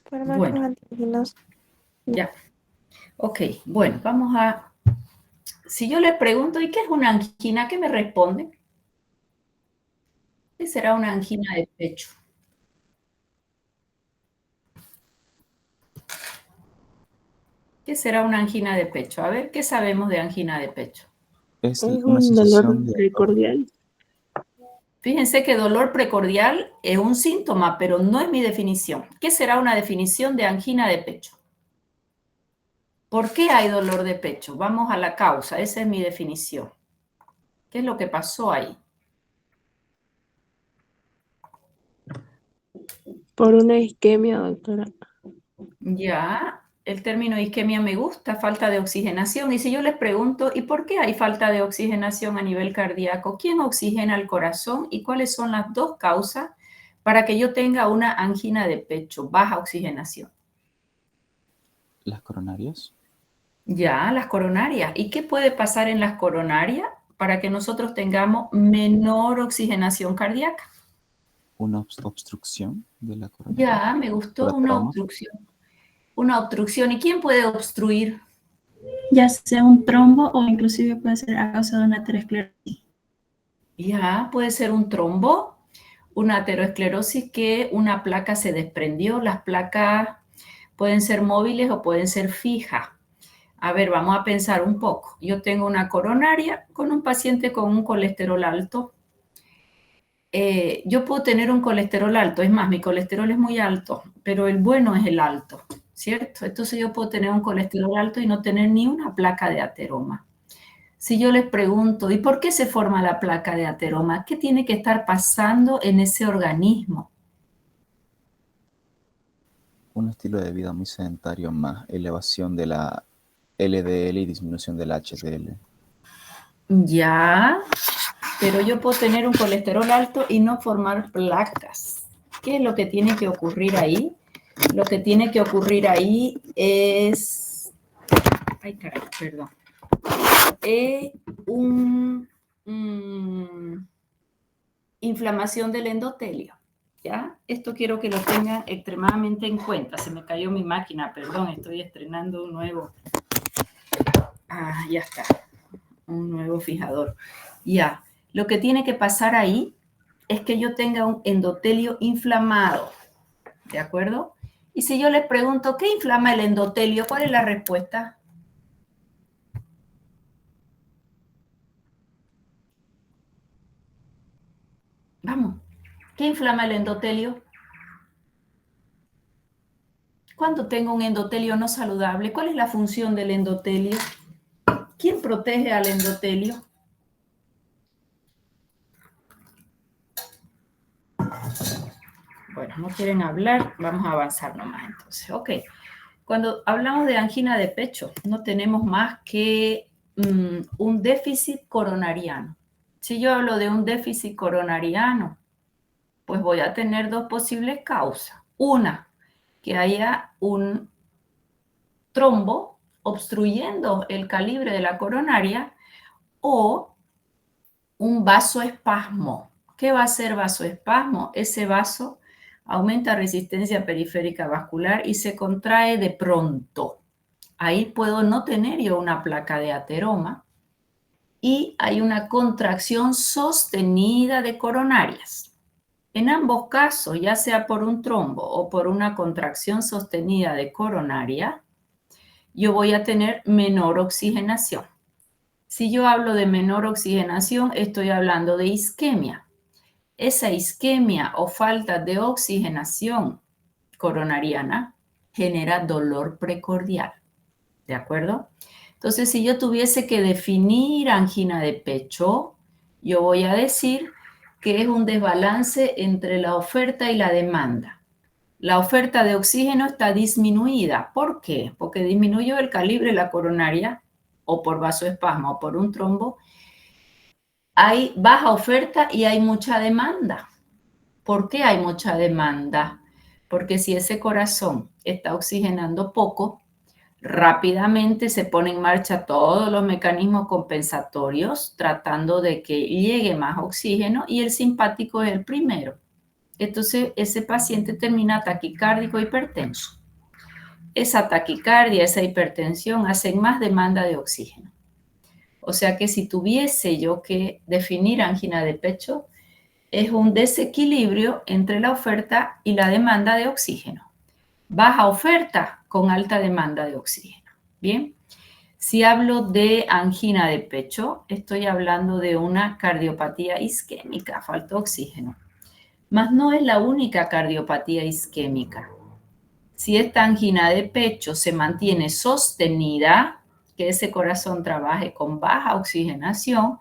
Fármacos Bueno, antígenos. ya. Ok, bueno, vamos a... Si yo le pregunto, ¿y qué es una angina? ¿Qué me responde? ¿Qué será una angina de pecho? ¿Qué será una angina de pecho? A ver, ¿qué sabemos de angina de pecho? Es Es una un dolor sensación de dolor. precordial. Fíjense que dolor precordial es un síntoma, pero no es mi definición. ¿Qué será una definición de angina de pecho? ¿Por qué hay dolor de pecho? Vamos a la causa, esa es mi definición. ¿Qué es lo que pasó ahí? Por una isquemia, doctora. Ya, el término isquemia me gusta, falta de oxigenación. Y si yo les pregunto, ¿y por qué hay falta de oxigenación a nivel cardíaco? ¿Quién oxigena el corazón y cuáles son las dos causas para que yo tenga una angina de pecho, baja oxigenación? Las coronarias, Ya, las coronarias. ¿Y qué puede pasar en las coronarias para que nosotros tengamos menor oxigenación cardíaca? una obstrucción de la coronaria Ya, me por gustó una atroma, obstrucción. Una obstrucción. ¿Y quién puede obstruir? Ya sea un trombo o inclusive puede ser a causa de una aterosclerosis. Ya, puede ser un trombo, una aterosclerosis que una placa se desprendió. Las placas pueden ser móviles o pueden ser fijas. A ver, vamos a pensar un poco. Yo tengo una coronaria con un paciente con un colesterol alto. Yo puedo tener un colesterol alto, es más, mi colesterol es muy alto, pero el bueno es el alto, ¿cierto? Entonces yo puedo tener un colesterol alto y no tener ni una placa de ateroma. Si yo les pregunto, ¿y por qué se forma la placa de ateroma? ¿Qué tiene que estar pasando en ese organismo? un estilo de vida muy sedentario más elevación de la LDL y disminución del HDL. Ya, pero yo puedo tener un colesterol alto y no formar placas. ¿Qué es lo que tiene que ocurrir ahí? Lo que tiene que ocurrir ahí es... Ay, caray, perdón. Un, inflamación del endotelio. ¿Ya? Esto quiero que lo tengan extremadamente en cuenta. Se me cayó mi máquina, perdón, estoy estrenando un nuevo. Ah, ya está. Un nuevo fijador. Ya. Lo que tiene que pasar ahí es que yo tenga un endotelio inflamado. ¿De acuerdo? Y si yo les pregunto, ¿qué inflama el endotelio? ¿Cuál es la respuesta? Vamos. ¿Qué inflama el endotelio? Cuando tengo un endotelio no saludable, ¿cuál es la función del endotelio? ¿Quién protege al endotelio? Bueno, no quieren hablar, vamos a avanzar nomás entonces. Ok, cuando hablamos de angina de pecho, no tenemos más que un déficit coronariano. Si yo hablo de un déficit coronariano, pues voy a tener dos posibles causas. Una, que haya un trombo obstruyendo el calibre de la coronaria o un vasoespasmo. ¿Qué va a ser vasoespasmo? Ese vaso aumenta resistencia periférica vascular y se contrae de pronto. Ahí puedo no tener yo una placa de ateroma y hay una contracción sostenida de coronarias. En ambos casos, ya sea por un trombo o por una contracción sostenida de coronaria, yo voy a tener menor oxigenación. Si yo hablo de menor oxigenación, estoy hablando de isquemia. Esa isquemia o falta de oxigenación coronariana genera dolor precordial. ¿De acuerdo? Entonces, si yo tuviese que definir angina de pecho, yo voy a decir que es un desbalance entre la oferta y la demanda. La oferta de oxígeno está disminuida. ¿Por qué? Porque disminuyó el calibre de la coronaria o por vasoespasmo o por un trombo. Hay baja oferta y hay mucha demanda. ¿Por qué hay mucha demanda? Porque si ese corazón está oxigenando poco, rápidamente se pone en marcha todos los mecanismos compensatorios tratando de que llegue más oxígeno y el simpático es el primero. Entonces ese paciente termina taquicárdico hipertenso. esa taquicardia, esa hipertensión hacen más demanda de oxígeno. O sea que si tuviese yo que definir angina de pecho, es un desequilibrio entre la oferta y la demanda de oxígeno. Baja oferta con alta demanda de oxígeno. Bien, si hablo de angina de pecho, estoy hablando de una cardiopatía isquémica, falta oxígeno. Mas no es la única cardiopatía isquémica. Si esta angina de pecho se mantiene sostenida, que ese corazón trabaje con baja oxigenación,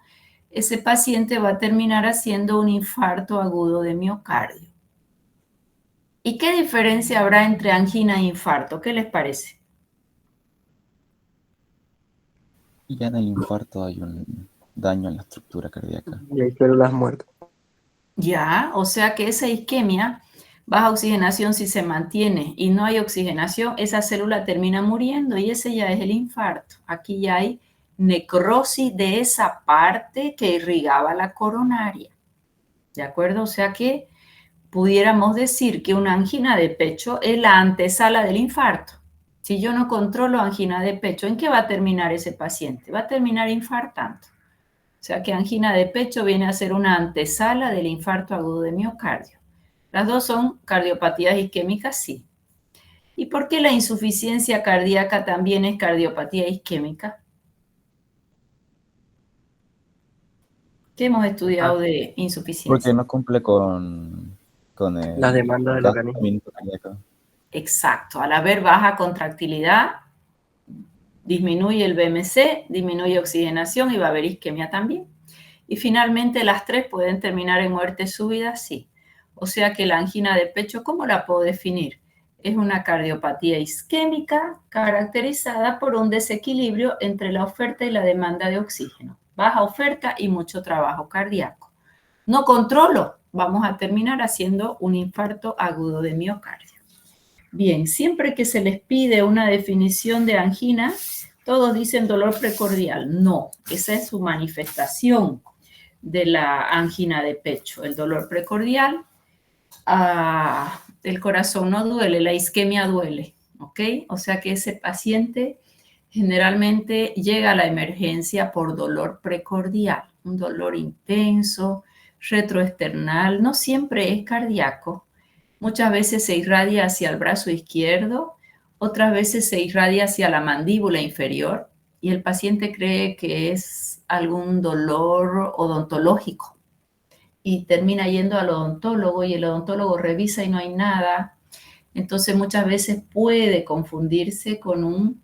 ese paciente va a terminar haciendo un infarto agudo de miocardio. ¿Y qué diferencia habrá entre angina e infarto? ¿Qué les parece? Y ya en el infarto hay un daño en la estructura cardíaca. Y hay células muertas. Ya, o sea que esa isquemia, baja oxigenación si se mantiene y no hay oxigenación, esa célula termina muriendo y ese ya es el infarto. Aquí ya hay necrosis de esa parte que irrigaba la coronaria. ¿De acuerdo? O sea que pudiéramos decir que una angina de pecho es la antesala del infarto. Si yo no controlo angina de pecho, ¿en qué va a terminar ese paciente? Va a terminar infartando. O sea que angina de pecho viene a ser una antesala del infarto agudo de miocardio. Las dos son cardiopatías isquémicas, sí. ¿Y por qué la insuficiencia cardíaca también es cardiopatía isquémica? ¿Qué hemos estudiado de Porque insuficiencia? no cumple con Las el demandas del gasto organismo. minuto cardíaco. Exacto. Al haber baja contractilidad, disminuye el BMC, disminuye oxigenación y va a haber isquemia también. Y finalmente las tres pueden terminar en muerte súbita, sí. O sea que la angina de pecho, ¿cómo la puedo definir? Es una cardiopatía isquémica caracterizada por un desequilibrio entre la oferta y la demanda de oxígeno. Baja oferta y mucho trabajo cardíaco. No controlo, vamos a terminar haciendo un infarto agudo de miocardio. Bien, siempre que se les pide una definición de angina, todos dicen dolor precordial. No, esa es su manifestación de la angina de pecho. El dolor precordial, el corazón no duele, la isquemia duele, ¿ok? O sea que ese paciente generalmente llega a la emergencia por dolor precordial, un dolor intenso, retroesternal, no siempre es cardíaco. Muchas veces se irradia hacia el brazo izquierdo, otras veces se irradia hacia la mandíbula inferior y el paciente cree que es algún dolor odontológico y termina yendo al odontólogo y el odontólogo revisa y no hay nada. Entonces muchas veces puede confundirse con un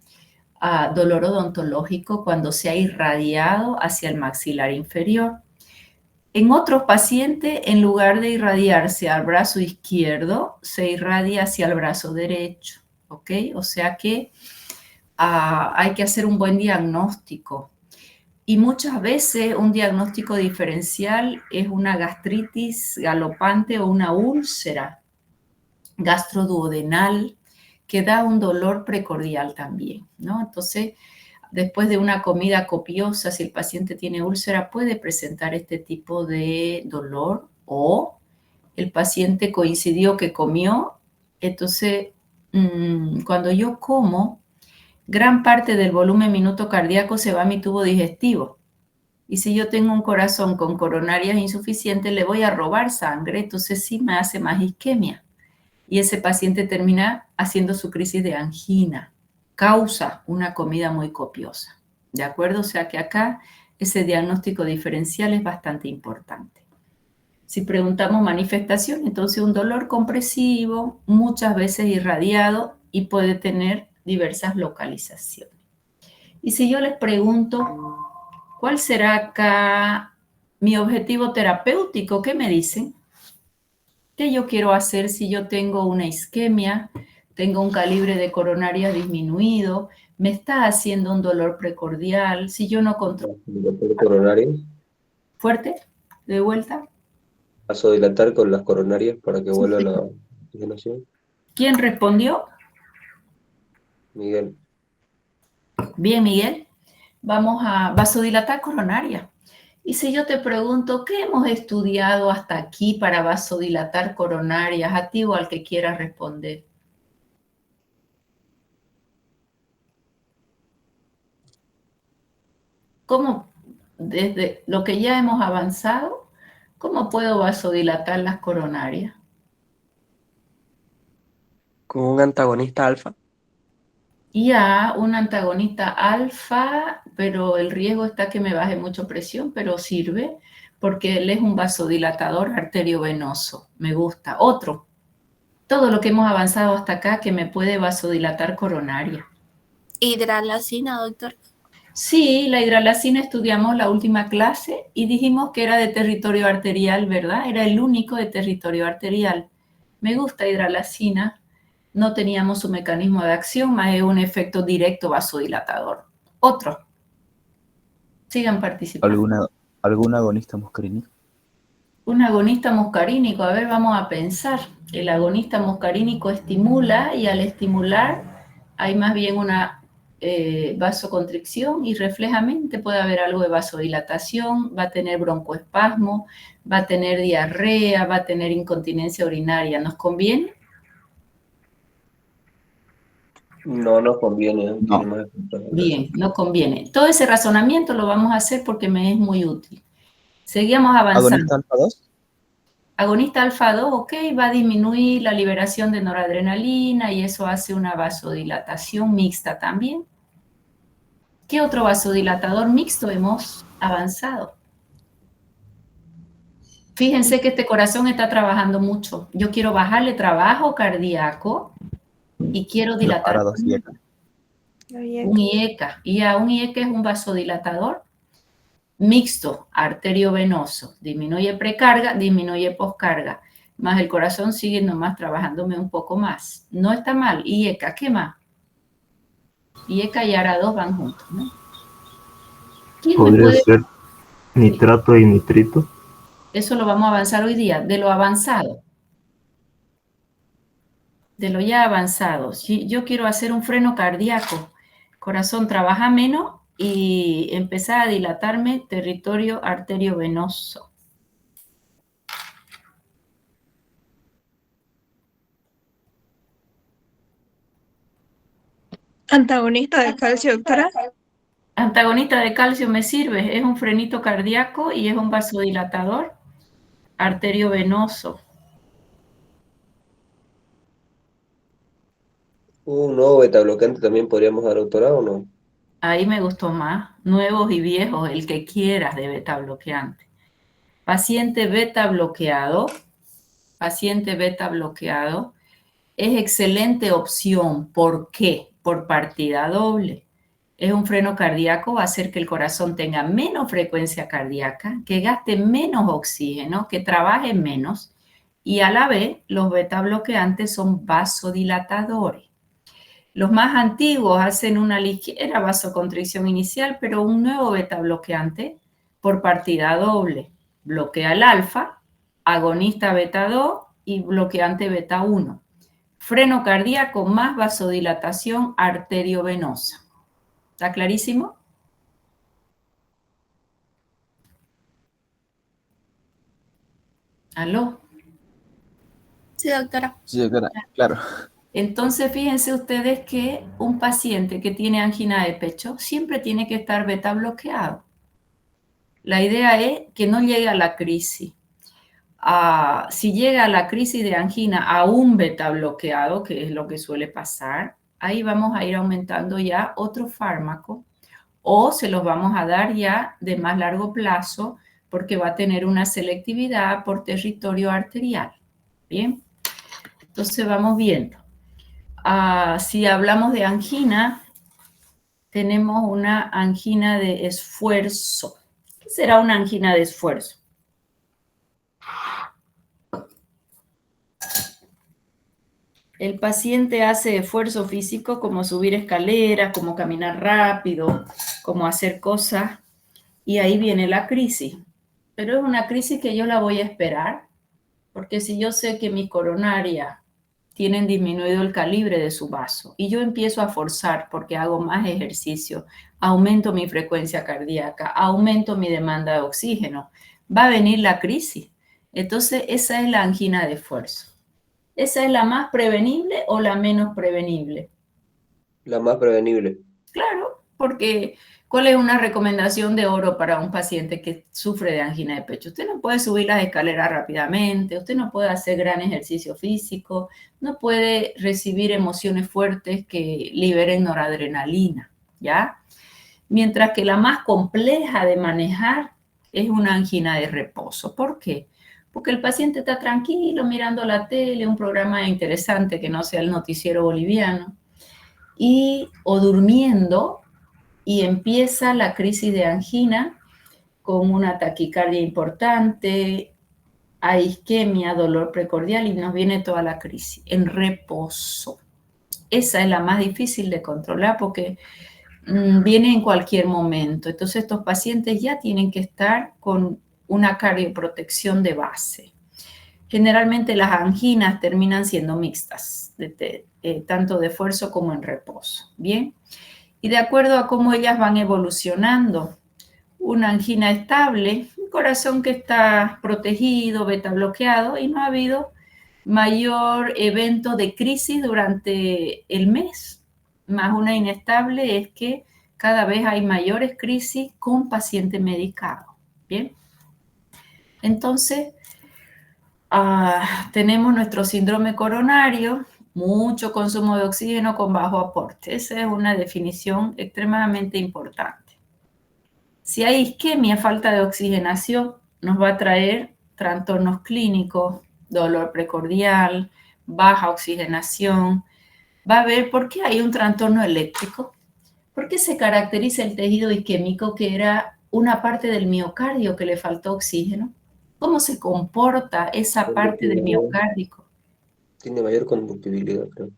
dolor odontológico cuando se ha irradiado hacia el maxilar inferior. En otros pacientes, en lugar de irradiarse al brazo izquierdo, se irradia hacia el brazo derecho, ¿ok? O sea que hay que hacer un buen diagnóstico. Y muchas veces un diagnóstico diferencial es una gastritis galopante o una úlcera gastroduodenal que da un dolor precordial también, ¿no? Entonces, después de una comida copiosa, si el paciente tiene úlcera, puede presentar este tipo de dolor o el paciente coincidió que comió, entonces cuando yo como, gran parte del volumen minuto cardíaco se va a mi tubo digestivo. Y si yo tengo un corazón con coronarias insuficientes, le voy a robar sangre, entonces sí me hace más isquemia. Y ese paciente termina haciendo su crisis de angina. Causa una comida muy copiosa. ¿De acuerdo? O sea que acá ese diagnóstico diferencial es bastante importante. Si preguntamos manifestación, entonces un dolor compresivo, muchas veces irradiado y puede tener diversas localizaciones. Y si yo les pregunto, ¿cuál será acá mi objetivo terapéutico? ¿Qué me dicen? ¿Qué yo quiero hacer si yo tengo una isquemia, tengo un calibre de coronaria disminuido, me está haciendo un dolor precordial, si yo no controlo? Coronarias, ¿Fuerte? ¿De vuelta? vasodilatar con las coronarias para que vuelva la oxigenación. ¿Quién respondió? Miguel. Bien, Miguel. Vamos a vasodilatar coronaria. Y si yo te pregunto, ¿qué hemos estudiado hasta aquí para vasodilatar coronarias? A ti o al que quiera responder. ¿cómo, desde lo que ya hemos avanzado, cómo puedo vasodilatar las coronarias? Con un antagonista alfa. Ya, un antagonista alfa, pero el riesgo está que me baje mucho presión, pero sirve porque él es un vasodilatador arteriovenoso. Me gusta. Otro, todo lo que hemos avanzado hasta acá que me puede vasodilatar coronaria. Hidralacina, doctor. Sí, la hidralacina estudiamos la última clase y dijimos que era de territorio arterial, ¿verdad? Era el único de territorio arterial. Me gusta hidralacina. No teníamos su mecanismo de acción, más es un efecto directo vasodilatador. Otro. Sigan participando. ¿Algún agonista muscarínico? Un agonista muscarínico, a ver, vamos a pensar. El agonista muscarínico estimula y al estimular hay más bien una vasoconstricción y reflejamente puede haber algo de vasodilatación, va a tener broncoespasmo, va a tener diarrea, va a tener incontinencia urinaria. ¿Nos conviene? No nos conviene. No. Tiene más efectos. Bien, no conviene. Todo ese razonamiento lo vamos a hacer porque me es muy útil. Seguimos avanzando. ¿Agonista alfa 2? Agonista alfa 2, ok, va a disminuir la liberación de noradrenalina y eso hace una vasodilatación mixta también. ¿Qué otro vasodilatador mixto hemos avanzado? Fíjense que este corazón está trabajando mucho. Yo quiero bajarle trabajo cardíaco y quiero dilatar. Parados y acá. Un IECA. Y un IECA es un vasodilatador mixto, arteriovenoso. Disminuye precarga, disminuye poscarga. Más el corazón sigue nomás trabajándome un poco más. No está mal. IECA, ¿qué más? IECA y ARA2 van juntos, ¿no? ¿Quién me Podría puede...? ser nitrato y nitrito. Eso lo vamos a avanzar hoy día. De lo avanzado. De lo ya avanzado. Si yo quiero hacer un freno cardíaco, corazón trabaja menos y empezar a dilatarme territorio arteriovenoso. Antagonista de calcio, doctora. Antagonista de calcio me sirve, es un frenito cardíaco y es un vasodilatador arteriovenoso. Un nuevo beta bloqueante también podríamos dar, doctora, ¿o no? Ahí me gustó más, nuevos y viejos, el que quieras de beta bloqueante. Paciente beta bloqueado es excelente opción. ¿Por qué? Por partida doble. Es un freno cardíaco, va a hacer que el corazón tenga menos frecuencia cardíaca, que gaste menos oxígeno, que trabaje menos y a la vez los beta bloqueantes son vasodilatadores. Los más antiguos hacen una ligera vasoconstricción inicial, pero un nuevo beta bloqueante por partida doble bloquea el alfa, agonista beta 2 y bloqueante beta 1. Freno cardíaco más vasodilatación arteriovenosa. ¿Está clarísimo? ¿Aló? Sí, doctora. Sí, claro. Entonces, fíjense ustedes que un paciente que tiene angina de pecho siempre tiene que estar beta bloqueado. La idea es que no llegue a la crisis. Si llega a la crisis de angina a un beta bloqueado, que es lo que suele pasar, ahí vamos a ir aumentando ya otro fármaco o se los vamos a dar ya de más largo plazo porque va a tener una selectividad por territorio arterial. Bien, entonces vamos viendo. Si hablamos de angina, tenemos una angina de esfuerzo. ¿Qué será una angina de esfuerzo? El paciente hace esfuerzo físico como subir escaleras, como caminar rápido, como hacer cosas, y ahí viene la crisis. Pero es una crisis que yo la voy a esperar, porque si yo sé que mis coronarias tienen disminuido el calibre de su vaso y yo empiezo a forzar porque hago más ejercicio, aumento mi frecuencia cardíaca, aumento mi demanda de oxígeno, va a venir la crisis. Entonces, esa es la angina de esfuerzo. ¿Esa es la más prevenible o la menos prevenible? La más prevenible. Claro, porque ¿Cuál es una recomendación de oro para un paciente que sufre de angina de pecho? Usted no puede subir las escaleras rápidamente, usted no puede hacer gran ejercicio físico, no puede recibir emociones fuertes que liberen noradrenalina, ¿ya? Mientras que la más compleja de manejar es una angina de reposo. ¿Por qué? Porque el paciente está tranquilo mirando la tele, un programa interesante que no sea el noticiero boliviano, o durmiendo, y empieza la crisis de angina con una taquicardia importante, hay isquemia, dolor precordial y nos viene toda la crisis en reposo. Esa es la más difícil de controlar porque viene en cualquier momento. Entonces estos pacientes ya tienen que estar con una cardioprotección de base. Generalmente las anginas terminan siendo mixtas, tanto de esfuerzo como en reposo. Bien. Y de acuerdo a cómo ellas van evolucionando, una angina estable, un corazón que está protegido, beta bloqueado, y no ha habido mayor evento de crisis durante el mes. Más una inestable es que cada vez hay mayores crisis con paciente medicado. Bien. Entonces, tenemos nuestro síndrome coronario, mucho consumo de oxígeno con bajo aporte. Esa es una definición extremadamente importante. Si hay isquemia, falta de oxigenación, nos va a traer trastornos clínicos, dolor precordial, baja oxigenación. Va a ver por qué hay un trastorno eléctrico, por qué se caracteriza el tejido isquémico, que era una parte del miocardio que le faltó oxígeno. ¿Cómo se comporta esa parte del miocardio? Tiene mayor conductibilidad, creo.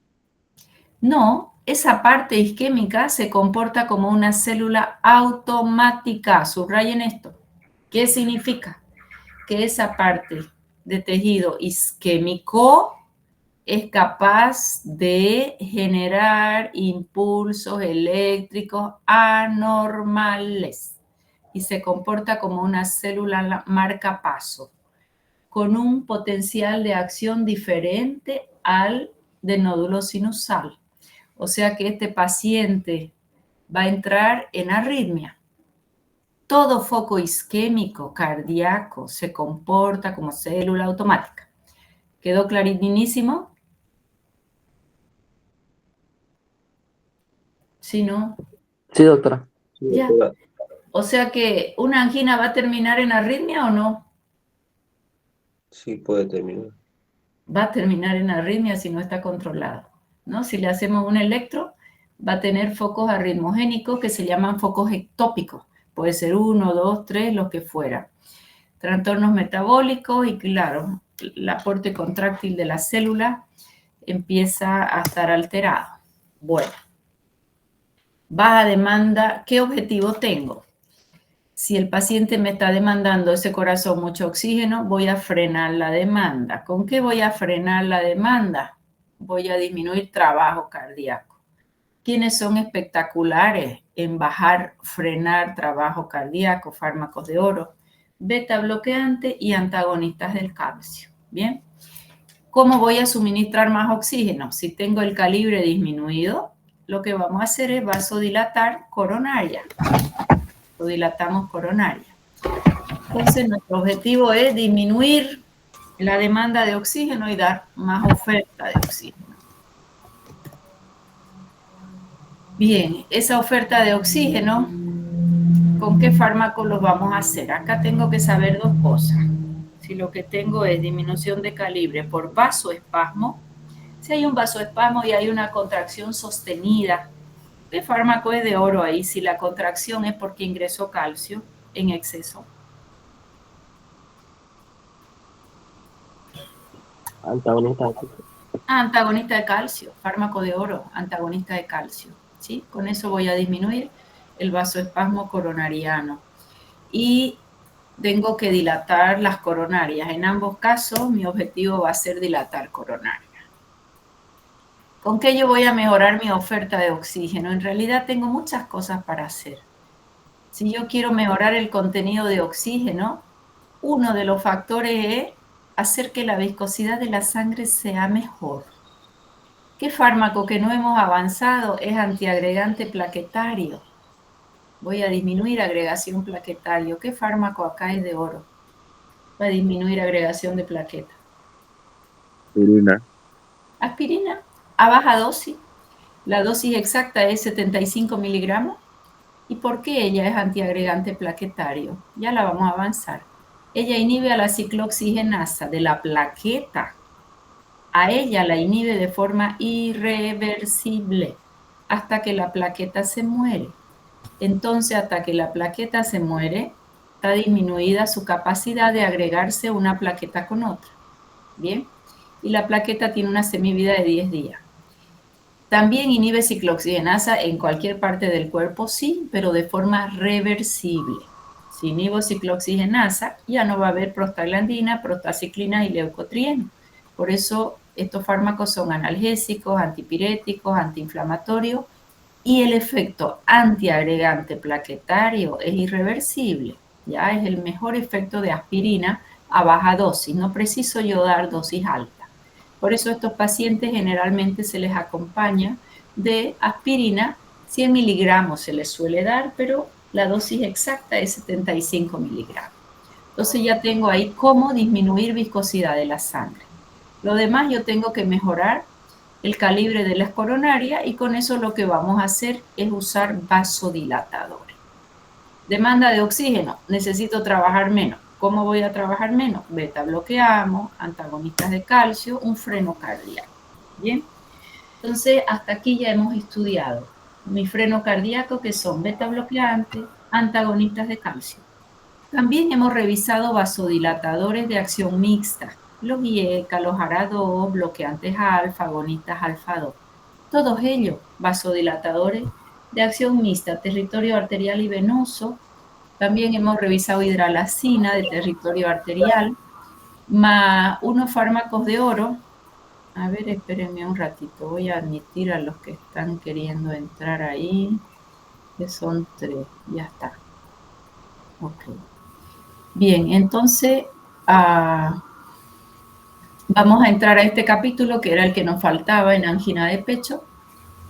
No, esa parte isquémica se comporta como una célula automática. Subrayen esto. ¿Qué significa? Que esa parte de tejido isquémico es capaz de generar impulsos eléctricos anormales y se comporta como una célula marcapaso, con un potencial de acción diferente al del nódulo sinusal. O sea que este paciente va a entrar en arritmia. Todo foco isquémico cardíaco se comporta como célula automática. ¿Quedó clarísimo? ¿Sí, no? Sí, doctora. Sí, Ya. doctora. O sea que una angina va a terminar en arritmia o no. Sí, puede terminar. Va a terminar en arritmia si no está controlado, ¿no? Si le hacemos un electro, va a tener focos arritmogénicos que se llaman focos ectópicos. Puede ser 1, 2, 3, lo que fuera. Trastornos metabólicos y, claro, el aporte contráctil de la célula empieza a estar alterado. Bueno, baja demanda, ¿qué objetivo tengo? Si el paciente me está demandando ese corazón mucho oxígeno, voy a frenar la demanda. ¿Con qué voy a frenar la demanda? Voy a disminuir trabajo cardíaco. ¿Quiénes son espectaculares en frenar trabajo cardíaco? Fármacos de oro, beta bloqueante y antagonistas del calcio. Bien. ¿Cómo voy a suministrar más oxígeno? Si tengo el calibre disminuido, lo que vamos a hacer es vasodilatar coronaria. Dilatamos coronaria. Entonces, nuestro objetivo es disminuir la demanda de oxígeno y dar más oferta de oxígeno. Bien, esa oferta de oxígeno, ¿con qué fármaco los vamos a hacer? Acá tengo que saber dos cosas. Si lo que tengo es disminución de calibre por vasoespasmo, si hay un vasoespasmo y hay una contracción sostenida, ¿qué fármaco es de oro ahí? Si la contracción es porque ingresó calcio en exceso. Antagonista de calcio. Antagonista de calcio, fármaco de oro, antagonista de calcio. ¿Sí? Con eso voy a disminuir el vasoespasmo coronariano. Y tengo que dilatar las coronarias. En ambos casos, mi objetivo va a ser dilatar coronaria. ¿Con qué yo voy a mejorar mi oferta de oxígeno? En realidad tengo muchas cosas para hacer. Si yo quiero mejorar el contenido de oxígeno, uno de los factores es hacer que la viscosidad de la sangre sea mejor. ¿Qué fármaco que no hemos avanzado es antiagregante plaquetario? Voy a disminuir agregación plaquetario. ¿Qué fármaco acá es de oro? Va a disminuir agregación de plaqueta. Aspirina. Aspirina a baja dosis. La dosis exacta es 75 miligramos. ¿Y por qué ella es antiagregante plaquetario? Ya la vamos a avanzar. Ella inhibe a la ciclooxigenasa de la plaqueta. A ella la inhibe de forma irreversible hasta que la plaqueta se muere. Entonces, hasta que la plaqueta se muere, está disminuida su capacidad de agregarse una plaqueta con otra. ¿Bien? Y la plaqueta tiene una semivida de 10 días. También inhibe ciclooxigenasa en cualquier parte del cuerpo, sí, pero de forma reversible. Si inhibo ciclooxigenasa, ya no va a haber prostaglandina, prostaciclina y leucotrieno. Por eso estos fármacos son analgésicos, antipiréticos, antiinflamatorios, y el efecto antiagregante plaquetario es irreversible. Ya es el mejor efecto de aspirina a baja dosis. No preciso yo dar dosis alta. Por eso a estos pacientes generalmente se les acompaña de aspirina. 100 miligramos se les suele dar, pero la dosis exacta es 75 miligramos. Entonces ya tengo ahí cómo disminuir viscosidad de la sangre. Lo demás yo tengo que mejorar el calibre de las coronarias y con eso lo que vamos a hacer es usar vasodilatadores. Demanda de oxígeno, necesito trabajar menos. ¿Cómo voy a trabajar menos? Beta bloqueamos, antagonistas de calcio, un freno cardíaco. Bien, entonces hasta aquí ya hemos estudiado mi freno cardíaco, que son beta bloqueantes, antagonistas de calcio. También hemos revisado vasodilatadores de acción mixta, los IECA, los ARA2, bloqueantes alfa, agonistas alfa-2. Todos ellos vasodilatadores de acción mixta, territorio arterial y venoso. También hemos revisado hidralazina de territorio arterial, más unos fármacos de oro. A ver, espérenme un ratito, voy a admitir a los que están queriendo entrar ahí, que son 3, ya está. Ok. Bien, entonces vamos a entrar a este capítulo que era el que nos faltaba en angina de pecho,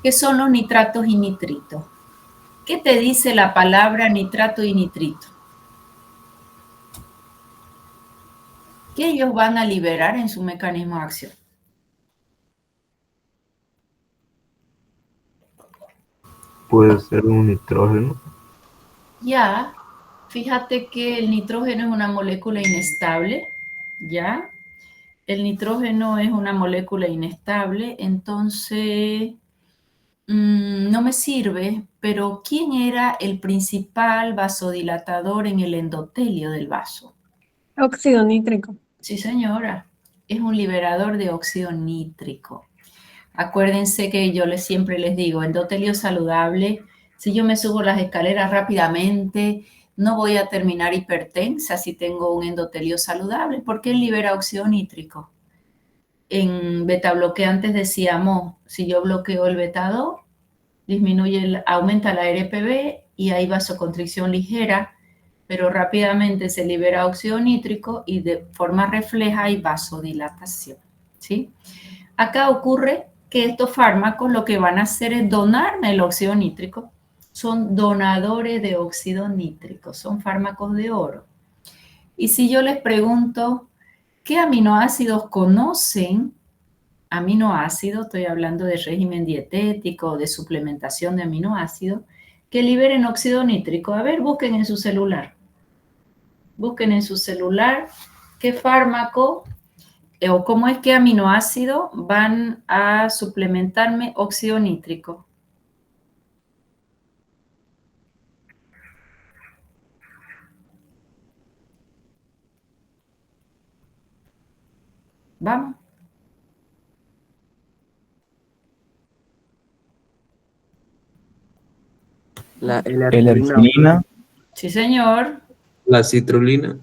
que son los nitratos y nitritos. ¿Qué te dice la palabra nitrato y nitrito? ¿Qué ellos van a liberar en su mecanismo de acción? Puede ser un nitrógeno. Ya, fíjate que el nitrógeno es una molécula inestable, ¿ya? El nitrógeno es una molécula inestable, entonces no me sirve, pero ¿quién era el principal vasodilatador en el endotelio del vaso? Óxido nítrico. Sí, señora, es un liberador de óxido nítrico. Acuérdense que yo siempre les digo, endotelio saludable, si yo me subo las escaleras rápidamente, no voy a terminar hipertensa si tengo un endotelio saludable, porque él libera óxido nítrico. En beta bloqueantes decíamos, si yo bloqueo el beta 2, aumenta la RPB y hay vasoconstricción ligera, pero rápidamente se libera óxido nítrico y de forma refleja hay vasodilatación, ¿sí? Acá ocurre que estos fármacos lo que van a hacer es donarme el óxido nítrico. Son donadores de óxido nítrico, son fármacos de oro. Y si yo les pregunto, ¿qué aminoácidos conocen? Aminoácidos, estoy hablando de régimen dietético, de suplementación de aminoácidos, que liberen óxido nítrico. A ver, busquen en su celular. Busquen en su celular qué fármaco o cómo es que aminoácidos van a suplementarme óxido nítrico. Vamos. La L-arginina, Sí, señor. La citrulina.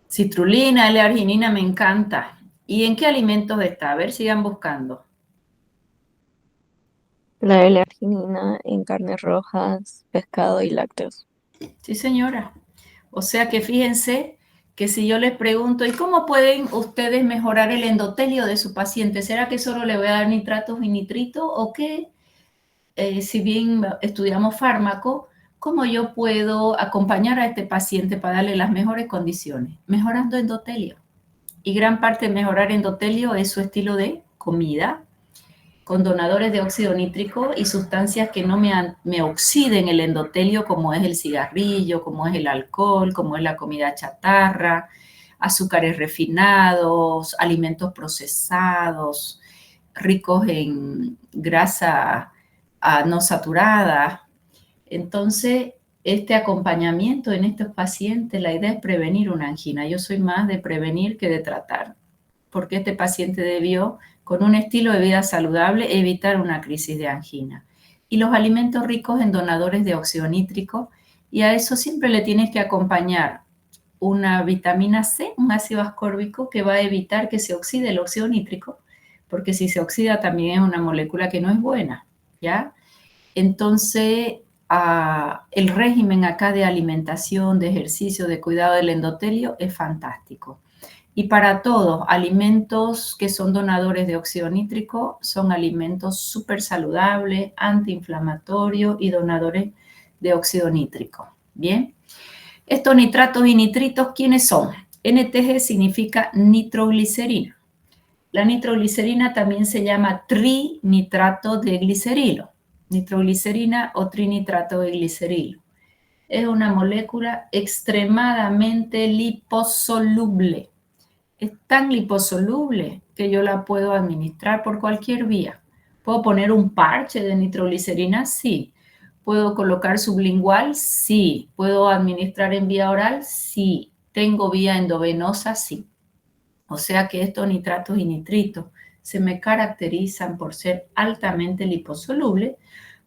Citrulina, L-arginina, me encanta. ¿Y en qué alimentos está? A ver, sigan buscando. La L-arginina en carnes rojas, pescado y lácteos. Sí, señora. O sea que fíjense que si yo les pregunto, ¿y cómo pueden ustedes mejorar el endotelio de su paciente? ¿Será que solo le voy a dar nitratos y nitritos? ¿O qué? Si bien estudiamos fármaco, ¿cómo yo puedo acompañar a este paciente para darle las mejores condiciones? Mejorando endotelio. Y gran parte de mejorar endotelio es su estilo de comida, con donadores de óxido nítrico y sustancias que no me oxiden el endotelio, como es el cigarrillo, como es el alcohol, como es la comida chatarra, azúcares refinados, alimentos procesados, ricos en grasa no saturada. Entonces, este acompañamiento en estos pacientes, la idea es prevenir una angina. Yo soy más de prevenir que de tratar, porque este paciente debió, con un estilo de vida saludable, evitar una crisis de angina. Y los alimentos ricos en donadores de óxido nítrico, y a eso siempre le tienes que acompañar una vitamina C, un ácido ascórbico que va a evitar que se oxide el óxido nítrico, porque si se oxida también es una molécula que no es buena, ¿ya? Entonces, el régimen acá de alimentación, de ejercicio, de cuidado del endotelio es fantástico. Y para todos, alimentos que son donadores de óxido nítrico son alimentos súper saludables, antiinflamatorios y donadores de óxido nítrico. Bien. Estos nitratos y nitritos, ¿quiénes son? NTG significa nitroglicerina. La nitroglicerina también se llama trinitrato de glicerilo. Nitroglicerina o trinitrato de glicerilo. Es una molécula extremadamente liposoluble. Es tan liposoluble que yo la puedo administrar por cualquier vía. ¿Puedo poner un parche de nitroglicerina? Sí. ¿Puedo colocar sublingual? Sí. ¿Puedo administrar en vía oral? Sí. ¿Tengo vía endovenosa? Sí. O sea que estos nitratos y nitritos se me caracterizan por ser altamente liposolubles.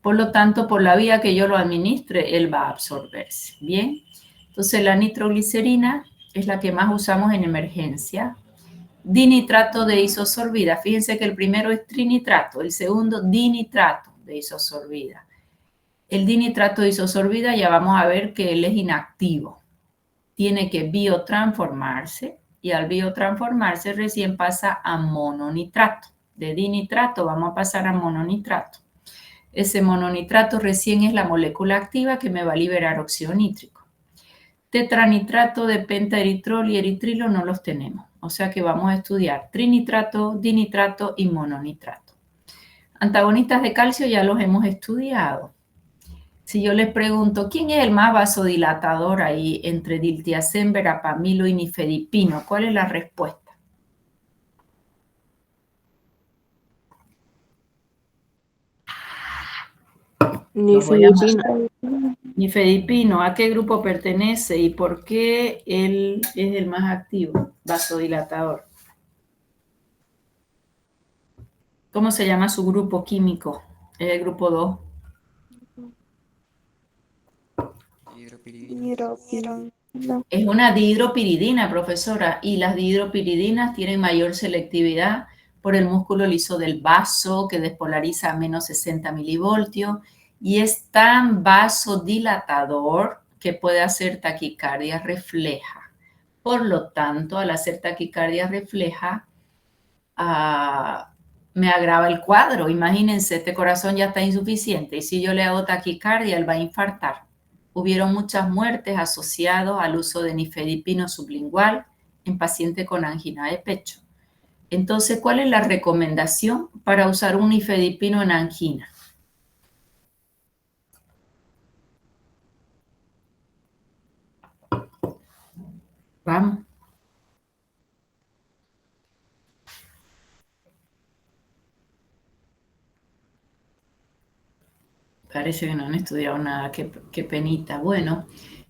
Por lo tanto, por la vía que yo lo administre, él va a absorberse. Bien. Entonces, la nitroglicerina es la que más usamos en emergencia. Dinitrato de isosorbida. Fíjense que el primero es trinitrato, el segundo dinitrato de isosorbida. El dinitrato de isosorbida ya vamos a ver que él es inactivo. Tiene que biotransformarse y al biotransformarse recién pasa a mononitrato. De dinitrato vamos a pasar a mononitrato. Ese mononitrato recién es la molécula activa que me va a liberar óxido nítrico. Tetranitrato de pentaeritrol y eritrilo no los tenemos. O sea que vamos a estudiar trinitrato, dinitrato y mononitrato. Antagonistas de calcio ya los hemos estudiado. Si yo les pregunto, ¿quién es el más vasodilatador ahí entre diltiazem, verapamilo y nifedipino? ¿Cuál es la respuesta? Nifedipino, ¿a qué grupo pertenece y por qué él es el más activo, vasodilatador? ¿Cómo se llama su grupo químico? Es el grupo 2. Es una dihidropiridina, profesora, y las dihidropiridinas tienen mayor selectividad por el músculo liso del vaso que despolariza a menos 60 milivoltios y es tan vasodilatador que puede hacer taquicardia refleja. Por lo tanto, al hacer taquicardia refleja, me agrava el cuadro. Imagínense, este corazón ya está insuficiente y si yo le hago taquicardia, él va a infartar. Hubieron muchas muertes asociadas al uso de nifedipino sublingual en pacientes con angina de pecho. Entonces, ¿cuál es la recomendación para usar un nifedipino en angina? Vamos. Parece que no han estudiado nada, qué penita. Bueno,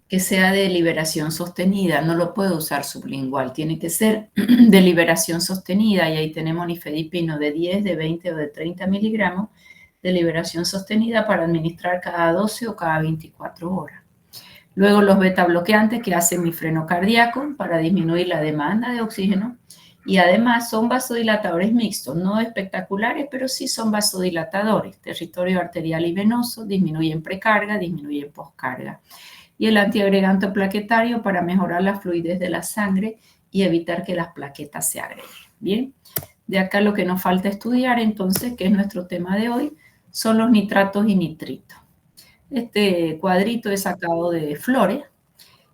que sea de liberación sostenida, no lo puedo usar sublingual, tiene que ser de liberación sostenida y ahí tenemos nifedipino de 10, de 20 o de 30 miligramos de liberación sostenida para administrar cada 12 o cada 24 horas. Luego los beta bloqueantes que hacen mi freno cardíaco para disminuir la demanda de oxígeno y además son vasodilatadores mixtos, no espectaculares, pero sí son vasodilatadores. Territorio arterial y venoso, disminuyen precarga, disminuyen poscarga. Y el antiagregante plaquetario para mejorar la fluidez de la sangre y evitar que las plaquetas se agreguen. Bien, de acá lo que nos falta estudiar entonces, que es nuestro tema de hoy, son los nitratos y nitritos. Este cuadrito es sacado de Flores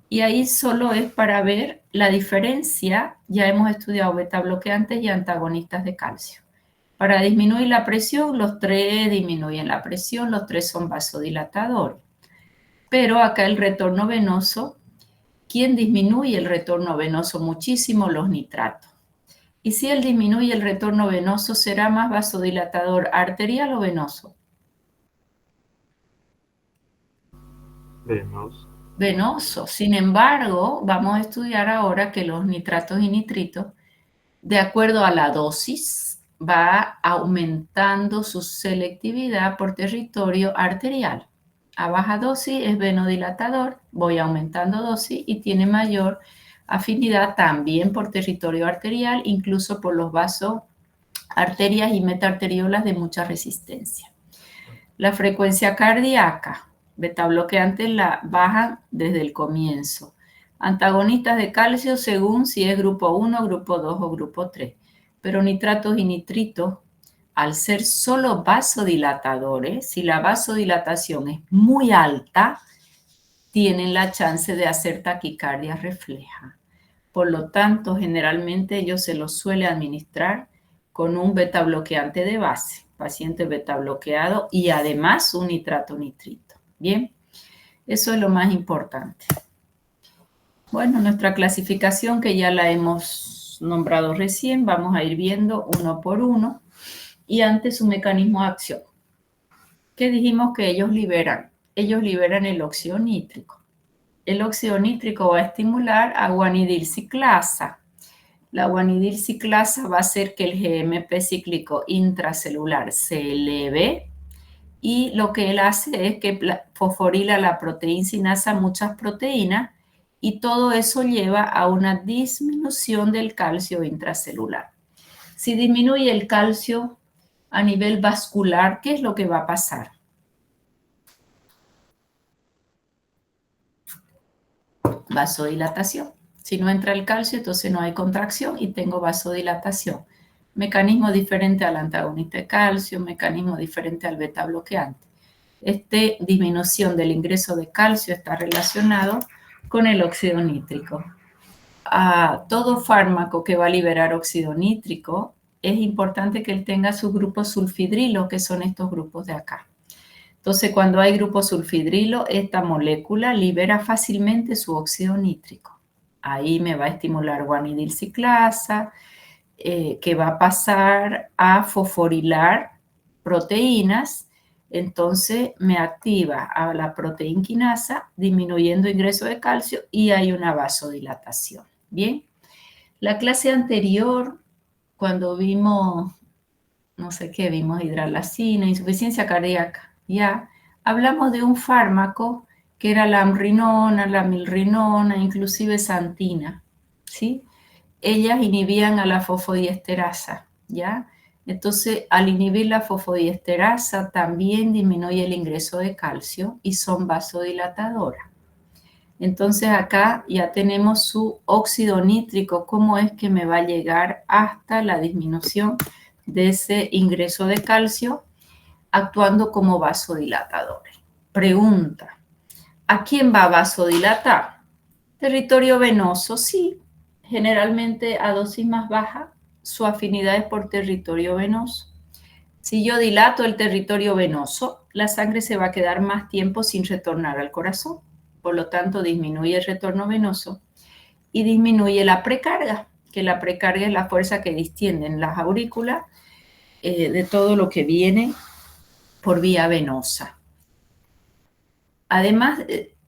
y ahí solo es para ver la diferencia. Ya hemos estudiado beta bloqueantes y antagonistas de calcio. Para disminuir la presión, los tres disminuyen la presión, los tres son vasodilatadores. Pero acá el retorno venoso, ¿quién disminuye el retorno venoso muchísimo? Los nitratos. Y si él disminuye el retorno venoso, ¿será más vasodilatador arterial o venoso? Venoso. Venoso. Sin embargo, vamos a estudiar ahora que los nitratos y nitritos, de acuerdo a la dosis, va aumentando su selectividad por territorio arterial. A baja dosis es venodilatador, voy aumentando dosis y tiene mayor afinidad también por territorio arterial, incluso por los vasos, arterias y metaarteriolas de mucha resistencia. La frecuencia cardíaca, beta bloqueantes la bajan desde el comienzo. Antagonistas de calcio según si es grupo 1, grupo 2 o grupo 3. Pero nitratos y nitritos, al ser solo vasodilatadores, si la vasodilatación es muy alta, tienen la chance de hacer taquicardia refleja. Por lo tanto, generalmente ellos se los suele administrar con un beta bloqueante de base, paciente beta bloqueado y además un nitrato nitrito. Bien, eso es lo más importante. Bueno, nuestra clasificación que ya la hemos nombrado recién, vamos a ir viendo uno por uno. Y antes su mecanismo de acción. ¿Qué dijimos que ellos liberan? Ellos liberan el óxido nítrico. El óxido nítrico va a estimular a guanidilciclasa. La guanidilciclasa va a hacer que el GMP cíclico intracelular se eleve y lo que él hace es que fosforila la proteincinasa muchas proteínas y todo eso lleva a una disminución del calcio intracelular. Si disminuye el calcio a nivel vascular, ¿qué es lo que va a pasar? Vasodilatación. Si no entra el calcio, entonces no hay contracción y tengo vasodilatación. Mecanismo diferente al antagonista de calcio, mecanismo diferente al beta bloqueante. Disminución del ingreso de calcio está relacionado con el óxido nítrico. Todo fármaco que va a liberar óxido nítrico, es importante que él tenga sus grupos sulfidrilo, que son estos grupos de acá. Entonces, cuando hay grupo sulfidrilo, esta molécula libera fácilmente su óxido nítrico. Ahí me va a estimular guanidilciclasa, que va a pasar a fosforilar proteínas. Entonces, me activa a la proteinquinasa, disminuyendo ingreso de calcio y hay una vasodilatación. Bien, la clase anterior, cuando vimos, no sé qué, vimos hidralacina, insuficiencia cardíaca, ya, hablamos de un fármaco que era la amrinona, la milrinona, inclusive santina, ¿sí? Ellas inhibían a la fosfodiesterasa, ¿ya? Entonces, al inhibir la fosfodiesterasa, también disminuye el ingreso de calcio y son vasodilatadoras. Entonces acá ya tenemos su óxido nítrico, cómo es que me va a llegar hasta la disminución de ese ingreso de calcio actuando como vasodilatadores. Pregunta, ¿a quién va a vasodilatar? Territorio venoso, sí, generalmente a dosis más baja, su afinidad es por territorio venoso. Si yo dilato el territorio venoso, la sangre se va a quedar más tiempo sin retornar al corazón. Por lo tanto, disminuye el retorno venoso y disminuye la precarga, que la precarga es la fuerza que distienden las aurículas de todo lo que viene por vía venosa. Además,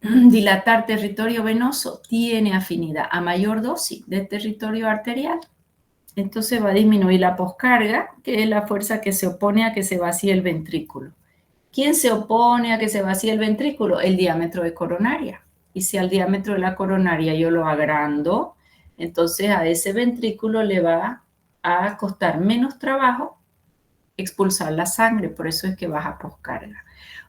dilatar territorio venoso tiene afinidad a mayor dosis de territorio arterial. Entonces va a disminuir la poscarga, que es la fuerza que se opone a que se vacíe el ventrículo. ¿Quién se opone a que se vacíe el ventrículo? El diámetro de coronaria. Y si al diámetro de la coronaria yo lo agrando, entonces a ese ventrículo le va a costar menos trabajo expulsar la sangre, por eso es que baja poscarga.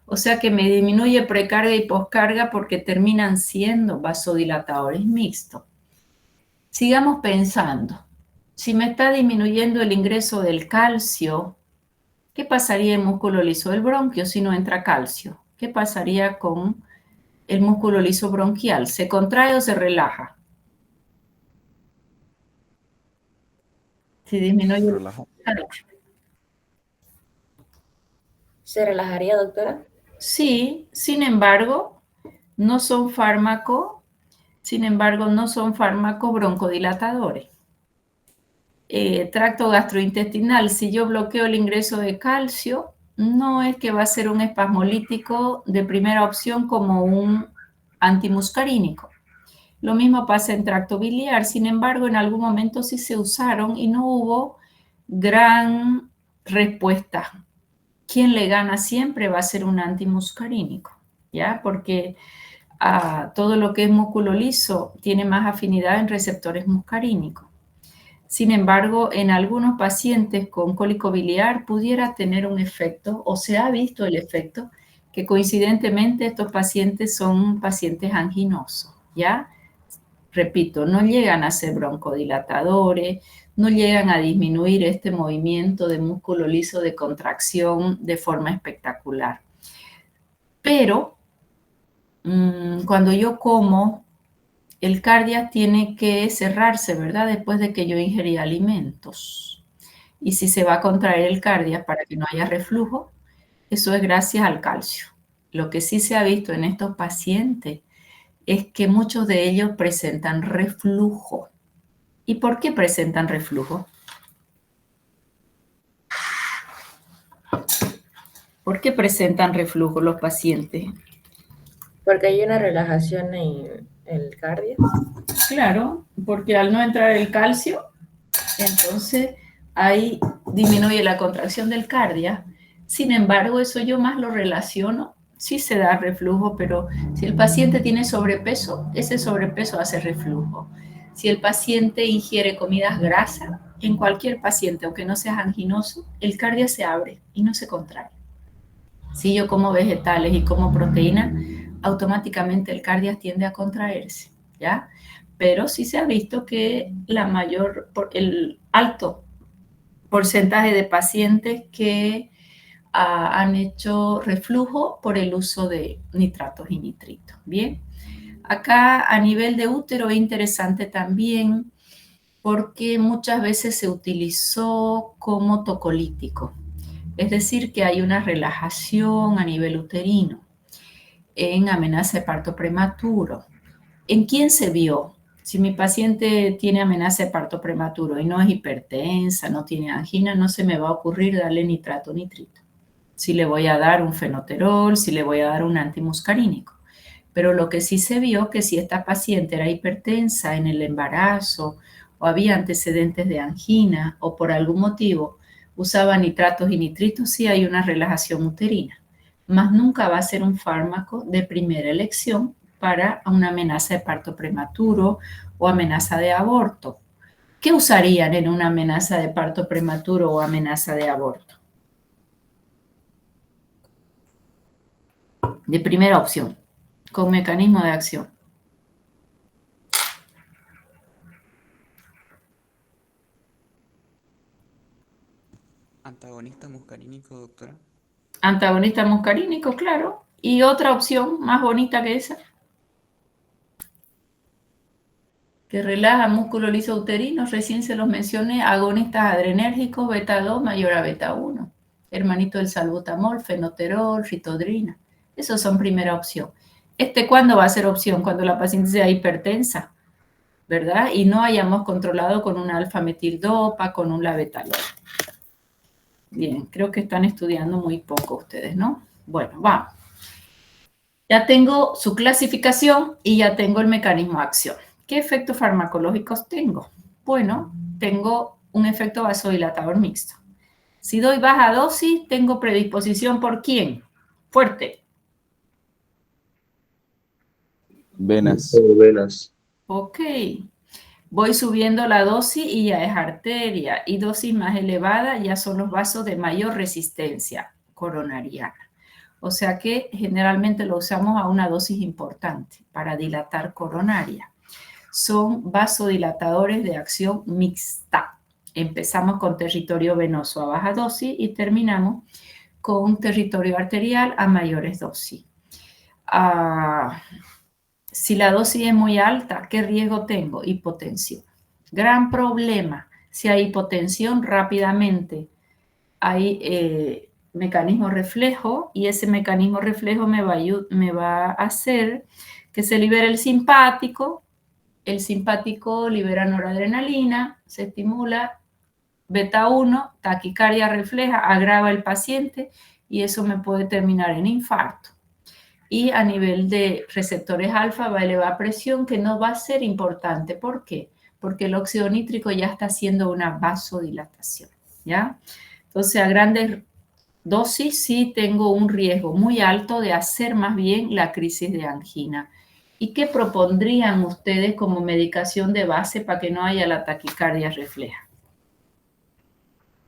O sea que me disminuye precarga y poscarga porque terminan siendo vasodilatadores mixtos. Sigamos pensando. Si me está disminuyendo el ingreso del calcio, ¿qué pasaría en músculo liso del bronquio si no entra calcio? ¿Qué pasaría con el músculo liso bronquial? ¿Se contrae o se relaja? Si disminuye. Relajo. ¿Se relajaría, doctora? Sí, sin embargo, no son fármacos broncodilatadores. Tracto gastrointestinal, si yo bloqueo el ingreso de calcio, no es que va a ser un espasmolítico de primera opción como un antimuscarínico. Lo mismo pasa en tracto biliar, sin embargo, en algún momento sí se usaron y no hubo gran respuesta. Quien le gana siempre va a ser un antimuscarínico, ¿ya? Porque todo lo que es músculo liso tiene más afinidad en receptores muscarínicos. Sin embargo, en algunos pacientes con cólico biliar pudiera tener un efecto, o se ha visto el efecto, que coincidentemente estos pacientes son pacientes anginosos, ¿ya? Repito, no llegan a ser broncodilatadores, no llegan a disminuir este movimiento de músculo liso de contracción de forma espectacular. Pero cuando yo como, el cardias tiene que cerrarse, ¿verdad? Después de que yo ingerí alimentos. Y si se va a contraer el cardias para que no haya reflujo, eso es gracias al calcio. Lo que sí se ha visto en estos pacientes es que muchos de ellos presentan reflujo. ¿Y por qué presentan reflujo? ¿Por qué presentan reflujo los pacientes? Porque hay una relajación en el cardio. Claro, porque al no entrar el calcio, entonces ahí disminuye la contracción del cardias. Sin embargo, eso yo más lo relaciono. Sí se da reflujo, pero si el paciente tiene sobrepeso, ese sobrepeso hace reflujo. Si el paciente ingiere comidas grasas, en cualquier paciente, aunque no sea anginoso, el cardias se abre y no se contrae. Si yo como vegetales y como proteína, automáticamente el cardias tiende a contraerse, ¿ya? Pero sí se ha visto que el alto porcentaje de pacientes que han hecho reflujo por el uso de nitratos y nitritos. Bien, acá a nivel de útero es interesante también porque muchas veces se utilizó como tocolítico, es decir, que hay una relajación a nivel uterino en amenaza de parto prematuro. ¿En quién se vio? Si mi paciente tiene amenaza de parto prematuro y no es hipertensa, no tiene angina, no se me va a ocurrir darle nitrato nitrito. Si le voy a dar un fenoterol, si le voy a dar un antimuscarínico. Pero lo que sí se vio que si esta paciente era hipertensa en el embarazo o había antecedentes de angina o por algún motivo usaba nitratos y nitritos, sí hay una relajación uterina. Más nunca va a ser un fármaco de primera elección para una amenaza de parto prematuro o amenaza de aborto. ¿Qué usarían en una amenaza de parto prematuro o amenaza de aborto? De primera opción, con mecanismo de acción. ¿Antagonista muscarínico, doctora? Antagonista muscarínico, claro. Y otra opción más bonita que esa, que relaja músculo liso uterino, recién se los mencioné, agonistas adrenérgicos, beta 2 mayor a beta 1, hermanito del salbutamol, fenoterol, ritodrina. Esos son primera opción. ¿Cuándo va a ser opción? Cuando la paciente sea hipertensa, ¿verdad? Y no hayamos controlado con un alfa-metildopa, con un labetalol. Bien, creo que están estudiando muy poco ustedes, ¿no? Bueno, vamos. Ya tengo su clasificación y ya tengo el mecanismo de acción. ¿Qué efectos farmacológicos tengo? Bueno, tengo un efecto vasodilatador mixto. Si doy baja dosis, tengo predisposición ¿por quién? Fuerte. Venas. Venas. Ok. Voy subiendo la dosis y ya es arteria. Y dosis más elevada ya son los vasos de mayor resistencia coronariana. O sea que generalmente lo usamos a una dosis importante para dilatar coronaria. Son vasodilatadores de acción mixta. Empezamos con territorio venoso a baja dosis y terminamos con territorio arterial a mayores dosis. Si la dosis es muy alta, ¿qué riesgo tengo? Hipotensión. Gran problema. Si hay hipotensión, rápidamente hay mecanismo reflejo y ese mecanismo reflejo me va a hacer que se libere el simpático. El simpático libera noradrenalina, se estimula beta 1, taquicardia refleja, agrava el paciente y eso me puede terminar en infarto. Y a nivel de receptores alfa va a elevar presión, que no va a ser importante. ¿Por qué? Porque el óxido nítrico ya está haciendo una vasodilatación, ¿ya? Entonces, a grandes dosis sí tengo un riesgo muy alto de hacer más bien la crisis de angina. ¿Y qué propondrían ustedes como medicación de base para que no haya la taquicardia refleja?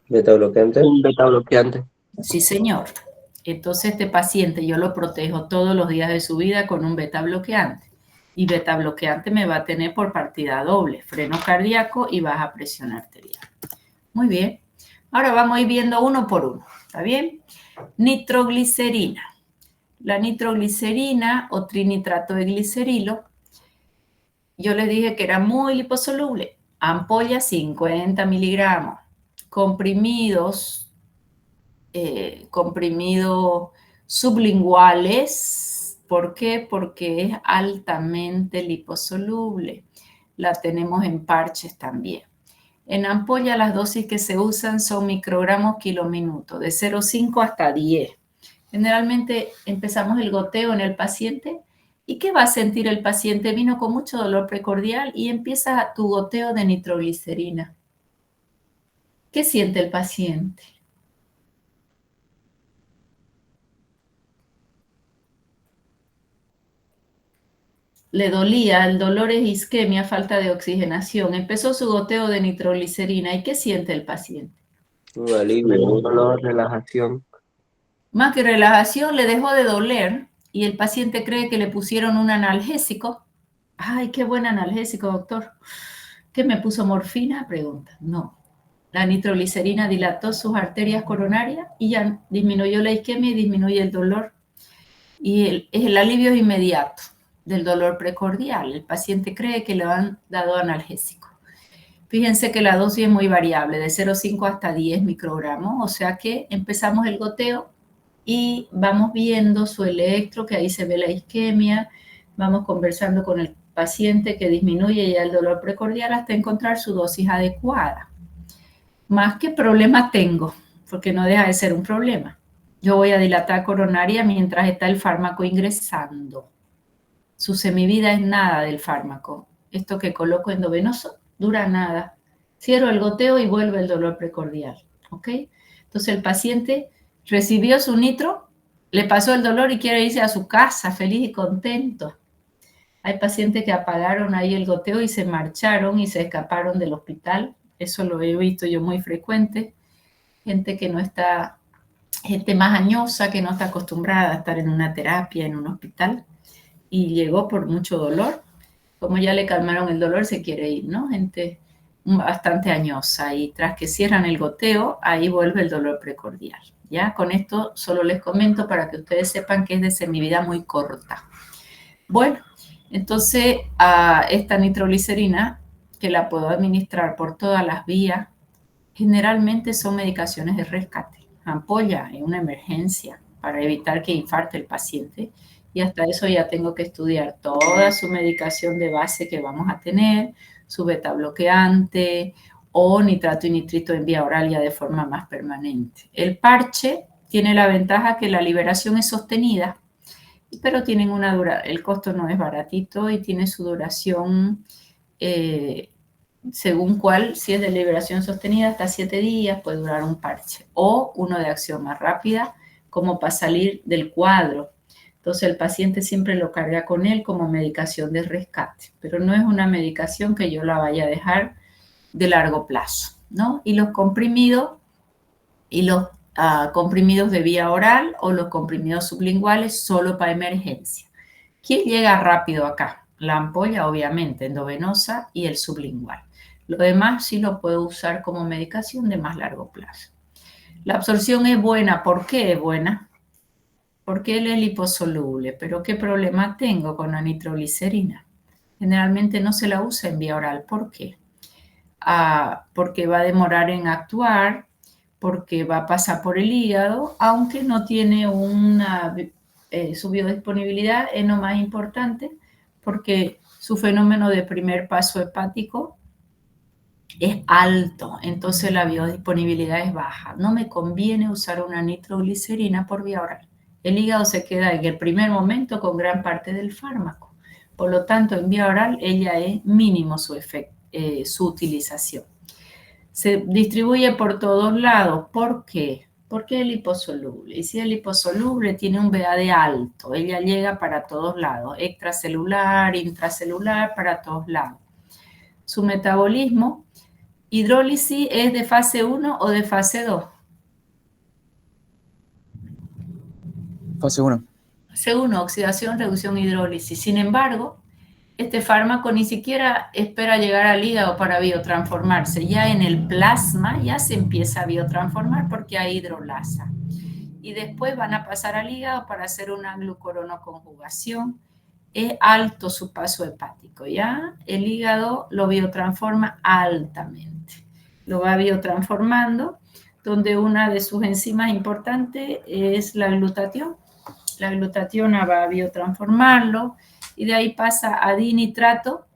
¿Beta bloqueante? Un beta bloqueante. Sí, señor. Entonces, este paciente yo lo protejo todos los días de su vida con un beta bloqueante. Y beta bloqueante me va a tener por partida doble, freno cardíaco y baja presión arterial. Muy bien. Ahora vamos a ir viendo uno por uno. ¿Está bien? Nitroglicerina. La nitroglicerina o trinitrato de glicerilo, yo les dije que era muy liposoluble. Ampolla 50 miligramos. Comprimidos sublinguales. ¿Por qué? Porque es altamente liposoluble. La tenemos en parches también. En ampolla las dosis que se usan son microgramos kilominuto, de 0,5 hasta 10. Generalmente empezamos el goteo en el paciente. ¿Y qué va a sentir el paciente? Vino con mucho dolor precordial y empieza tu goteo de nitroglicerina. ¿Qué siente el paciente? Le dolía, el dolor es isquemia, falta de oxigenación. Empezó su goteo de nitroglicerina. ¿Y qué siente el paciente? Un alivio, Un dolor, relajación. Más que relajación, le dejó de doler y el paciente cree que le pusieron un analgésico. Ay, qué buen analgésico, doctor. ¿Qué me puso morfina? Pregunta. No. La nitroglicerina dilató sus arterias coronarias y ya disminuyó la isquemia y disminuye el dolor. Y el alivio es inmediato del dolor precordial. El paciente cree que le han dado analgésico. Fíjense que la dosis es muy variable, de 0,5 hasta 10 microgramos, o sea que empezamos el goteo y vamos viendo su electro, que ahí se ve la isquemia, vamos conversando con el paciente que disminuye ya el dolor precordial hasta encontrar su dosis adecuada. Más que problema tengo, porque no deja de ser un problema. Yo voy a dilatar coronaria mientras está el fármaco ingresando. Su semivida es nada del fármaco. Esto que coloco endovenoso dura nada. Cierro el goteo y vuelve el dolor precordial. ¿Ok? Entonces el paciente recibió su nitro, le pasó el dolor y quiere irse a su casa feliz y contento. Hay pacientes que apagaron ahí el goteo y se marcharon y se escaparon del hospital. Eso lo he visto yo muy frecuente. Gente que no está, gente más añosa, que no está acostumbrada a estar en una terapia, en un hospital, y llegó por mucho dolor. Como ya le calmaron el dolor, se quiere ir, ¿no? Gente bastante añosa y tras que cierran el goteo, ahí vuelve el dolor precordial. ¿Ya? Con esto solo les comento para que ustedes sepan que es de semivida muy corta. Bueno, entonces esta nitroglicerina, que la puedo administrar por todas las vías, generalmente son medicaciones de rescate. Ampolla en una emergencia para evitar que infarte el paciente. Y hasta eso ya tengo que estudiar toda su medicación de base que vamos a tener, su beta bloqueante o nitrato y nitrito en vía oral ya de forma más permanente. El parche tiene la ventaja que la liberación es sostenida, pero tienen el costo no es baratito y tiene su duración según cuál, si es de liberación sostenida hasta 7 días puede durar un parche o uno de acción más rápida como para salir del cuadro. Entonces el paciente siempre lo carga con él como medicación de rescate, pero no es una medicación que yo la vaya a dejar de largo plazo, ¿no? Y los comprimidos comprimidos de vía oral o los comprimidos sublinguales solo para emergencia. ¿Quién llega rápido acá? La ampolla, obviamente, endovenosa y el sublingual. Lo demás sí lo puedo usar como medicación de más largo plazo. La absorción es buena. ¿Por qué es buena? Porque él es liposoluble. Pero ¿qué problema tengo con la nitroglicerina? Generalmente no se la usa en vía oral. ¿Por qué? Porque va a demorar en actuar, porque va a pasar por el hígado, aunque no tiene su biodisponibilidad es lo más importante, porque su fenómeno de primer paso hepático es alto, entonces la biodisponibilidad es baja. No me conviene usar una nitroglicerina por vía oral. El hígado se queda en el primer momento con gran parte del fármaco. Por lo tanto, en vía oral ella es mínimo su utilización. Se distribuye por todos lados. ¿Por qué? Porque es liposoluble. Y si es liposoluble, tiene un VAD alto. Ella llega para todos lados. Extracelular, intracelular, para todos lados. Su metabolismo, hidrólisis, ¿es de fase 1 o de fase 2? Fase 1. Fase 1, oxidación, reducción, hidrólisis. Sin embargo, este fármaco ni siquiera espera llegar al hígado para biotransformarse. Ya en el plasma ya se empieza a biotransformar porque hay hidrolasa. Y después van a pasar al hígado para hacer una glucuronoconjugación. Es alto su paso hepático, ¿ya? El hígado lo biotransforma altamente. Lo va biotransformando, donde una de sus enzimas importantes es la glutatión. La glutationa va a biotransformarlo, y de ahí pasa a dinitrato.